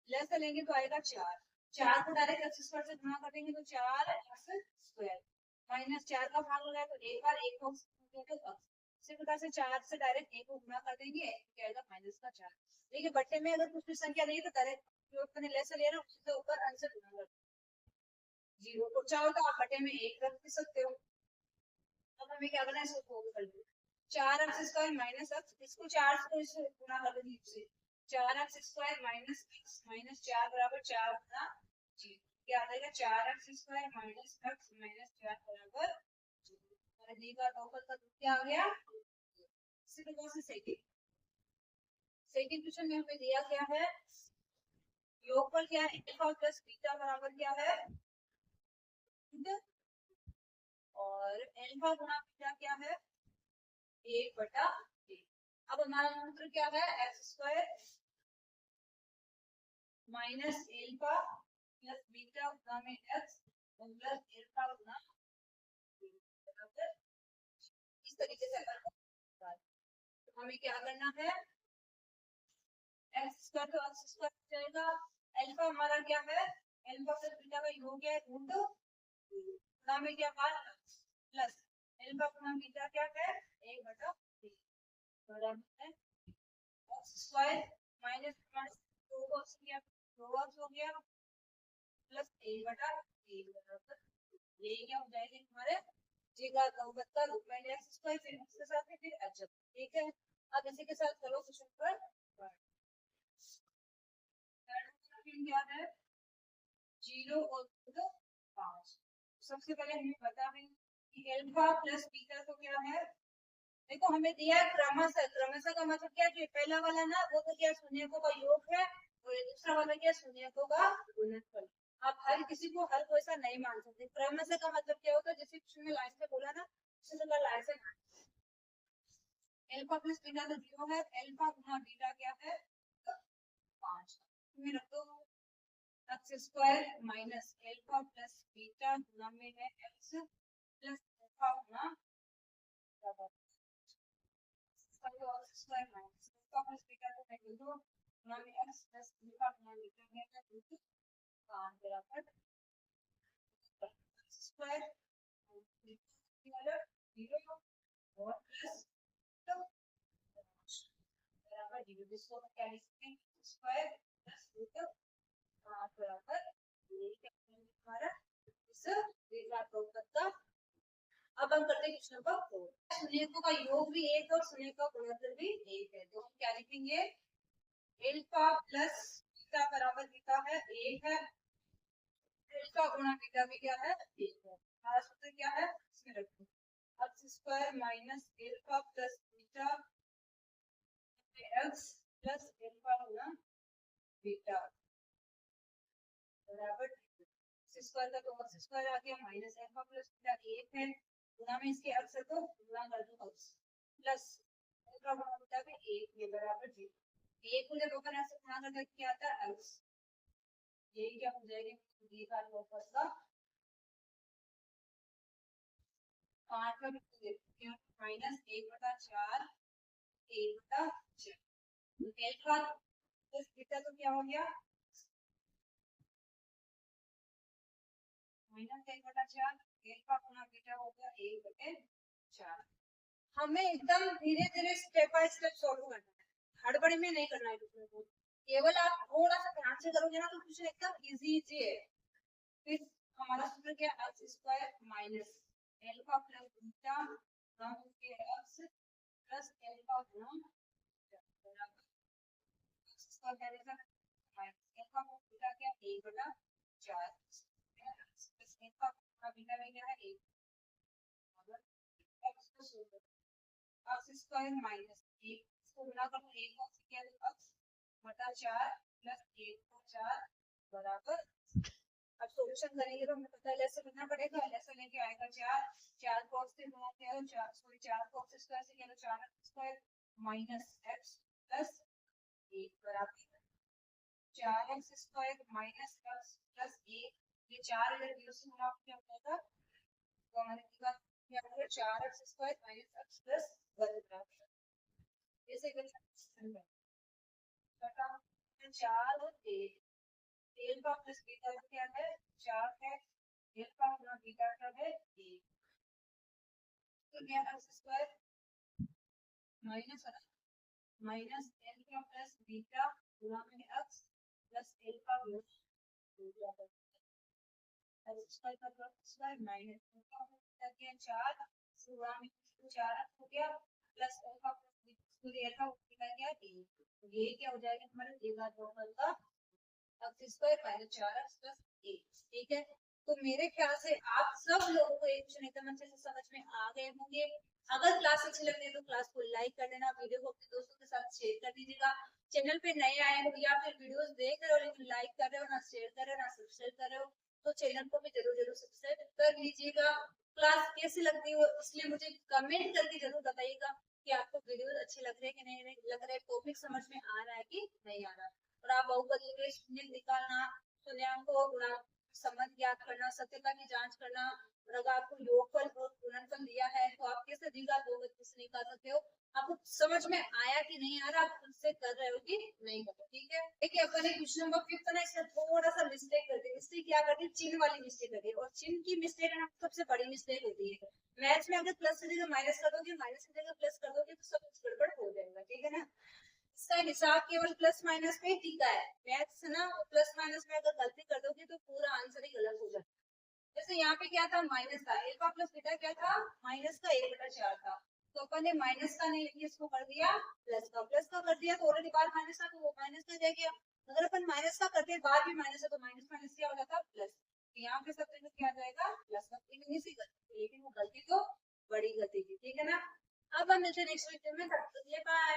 लेस लेंगे तो आएगा 4, 4 को डायरेक्ट एक्स स्क्वायर से गुणा कर देंगे तो 4 एक्स स्क्वायर माइनस 4 का भाग लगाए तो एक बार 1 को इसी प्रकार से 4 से डायरेक्ट 1 को गुणा कर देंगे तो क्या आएगा, माइनस का 4। देखिए बट्टे में अगर कुछ भी संख्या नहीं तो डायरेक्ट जो अपने लेस लिया ना उससे ऊपर आंसर गुणा कर 0 को, चाहो तो आप बटे में 1 रख भी सकते हो। अब हमें क्या करना है, इसको फोल्ड कर दो, 4x स्क्वायर माइनस एक्स, इसको 4 से इसे गुणा कर देंगे, इससे 4x square minus x minus 4 बराबर 4 गुना जी, क्या आ जाएगा, 4x square minus x minus 4 बराबर हमारा डी का बहुपद का रूप क्या आ गया। इसी प्रकार से सेकंड क्वेश्चन में हमें दिया क्या है, योगफल क्या है, अल्फा प्लस बीटा बराबर क्या है, और अल्फा गुना बीटा क्या है, 1/3। अब हमारा सूत्र क्या है, X square minus alpha plus beta गुना में एक्स प्लस एल्फा गुना इस तरीके से तो हमें क्या करना है, एक्स स्क्वायर तो एक्स स्क्वायर जाएगा, अल्फा हमारा क्या है, अल्फा प्लस बीटा का योग है रूट गुना में क्या प्लस अल्फा गुना बीटा क्या है, 1/3 बराबर है एक्स स्क्वायर माइनस 2 हो गया प्लस 1/3 बराबर, यही क्या हो जाएगा हमारे जी का बहुपद का रूप, मैंने एक्स स्क्वायर फिर एक्स के साथ फिर एच। ठीक है, अब इसी के साथ करो क्वेश्चन पर क्या है, 0 और 5। सबसे पहले हमें पता है कि अल्फा प्लस बीटा तो क्या है, देखो हमें दिया है क्रमशः, क्रमशः का मतलब क्या है, पहला वाला ना वो तो क्या शून्यकों का योग है और दूसरा वाला क्या शून्यकों का गुणनफल। आप हर किसी को हर कोई सा नहीं मान सकते, क्रमशः का मतलब क्या होता है, जैसे क्वेश्चन में लाइन से बोला ना उसी तरह लाइन से अल्फा प्लस बीटा तो 0 है, अल्फा गुना बीटा क्या है 5 में रख दो, X square minus alpha plus beta गुना में है एक्स प्लस अल्फा गुना square minus alpha plus beta को मैं लिख दूं गुना में एक्स प्लस अल्फा गुना बीटा है 5 बराबर स्क्वायर जीरो और प्लस बराबर जीरो, जिसको हम क्या लिखते हैं स्क्वायर प्लस रूट बराबर हमारा इस बहुपद का। अब हम करते हैं क्वेश्चन नंबर 4। शून्यकों का योग भी एक और शून्य का गुणनफल भी एक है, तो हम क्या लिखेंगे अल्फा प्लस बीटा बराबर बीटा है एक है, अल्फा गुणा बीटा भी क्या है एक है। हमारा सूत्र क्या है इसमें रखो x square minus alpha plus beta x plus alpha गुणा बीटा बराबर एक्स स्क्वायर का तो एक्स स्क्वायर आ गया माइनस अल्फा प्लस बीटा एक है, गुणा में इसके एक्स है तो गुणा कर दो एक्स प्लस अल्फा गुणा बीटा भी एक है बराबर जीरो। एक को जब अपन ऐसे गुणा करते क्या आता है एक्स, ये क्या हो जाएगा ये का बहुपद का 5 का क्या माइनस 1/4 1/4 अल्फा प्लस बीटा तो क्या हो गया माइनस 1/4 अल्फा गुणा बीटा हो गया 1/4। हमें एकदम धीरे धीरे स्टेप बाय स्टेप सॉल्व करना है, हड़बड़ी में नहीं करना है क्वेश्चन को। केवल आप थोड़ा सा ध्यान से करोगे ना तो क्वेश्चन एकदम इजी है। फिर हमारा सूत्र क्या x square minus alpha plus beta गुणा के एक्स प्लस अल्फा गुणा बराबर एक्स स्क्वायर क्या रहेगा माइनस अल्फा प्लस बीटा क्या 1/4 प्लस अल्फा गुणा बीटा में क्या है 1 एक्स स्क्वायर माइनस 1 इसको गुणा करो 1 को क्या एक्स बटा 4 प्लस 1/4 बराबर। अब सॉल्यूशन करेंगे तो हमें पता है ऐसे करना पड़ेगा, ऐसे लेके आएगा 4 cos से गुणा किया तो 4 cos स्क्वायर से किया तो 4 स्क्वायर माइनस x प्लस 1 बराबर 4x square minus x plus 1। ये 4 इधर 0 से गुणा क्या हो जाएगा तो हमारे पास क्या हो गया 4x square minus x plus 1 बराबर ऐसे करना बटा 4 और 1 अल्फा प्लस बीटा क्या है 4 है, अल्फा गुणा बीटा का है 1 तो क्या x square minus alpha plus beta गुणा में एक्स प्लस अल्फा गुणा बीटा एक्स स्क्वायर का स्क्वायर माइनस अल्फा गुणा क्या 4 गुणा में 4 हो गया plus alpha plus alpha beta क्या 1, तो ये क्या हो जाएगा हमारा द्विघात बहुपद का x square minus 4x plus 1। ठीक है, तो मेरे ख्याल से आप सब लोगों को एक क्वेश्चन एकदम अच्छे से समझ में आ गए होंगे। अगर क्लास अच्छी लग रही है तो क्लास को लाइक कर देना, वीडियो को अपने दोस्तों के साथ शेयर कर दीजिएगा। चैनल पे नए आए हो या फिर वीडियोस देख रहे हो लेकिन लाइक कर रहे हो ना शेयर कर रहे हो ना सब्सक्राइब कर रहे हो तो चैनल को भी जरूर सब्सक्राइब कर लीजिएगा। क्लास कैसी लगती हो इसलिए मुझे कमेंट करके जरूर बताइएगा कि आपको वीडियो अच्छे लग रहे हैं कि नहीं लग रहे, टॉपिक समझ में आ रहा है कि नहीं आ रहा। और आप बहुपद के शून्य निकालना, शून्यांक को गुणा संबंध ज्ञात करना, सत्यता की जांच करना, और अगर आपको योगफल और गुणनफल दिया है तो आप कैसे द्विघात बहुपद कैसे निकाल सकते हो, आपको समझ में आया कि नहीं आ रहा, आप खुद से कर रहे हो कि नहीं कर रहे। ठीक है, देखिए अपन ने क्वेश्चन नंबर 5 ना इसमें थोड़ा सा मिस्टेक कर दी। मिस्टेक क्या कर दी, चिन्ह वाली मिस्टेक कर दी, और चिन्ह की मिस्टेक ना सबसे बड़ी मिस्टेक होती है। मैथ्स में अगर प्लस की जगह माइनस कर दोगे, माइनस की जगह प्लस कर दोगे तो सब कुछ गड़बड़ हो जाएगा। ठीक है ना, इसका हिसाब केवल प्लस माइनस में टिका है। मैथ्स ना प्लस माइनस में अगर गलती कर दोगे तो पूरा आंसर ही गलत हो जाता है। जैसे यहाँ पे क्या था माइनस था, अल्फा प्लस बीटा क्या था माइनस का 1/4 था, तो अपन ने माइनस का नहीं लिखी इसको कर दिया प्लस का कर दिया, तो ऑलरेडी बार माइनस था तो वो माइनस का रह गया। अगर अपन माइनस का करते बाद भी माइनस है तो माइनस माइनस क्या हो जाता प्लस, यहाँ पे सब क्या आ जाएगा प्लस का, लेकिन वो गलती तो बड़ी गलती थी। ठीक है ना, अब हम मिलते हैं नेक्स्ट वीडियो में, तब तक के लिए बाय।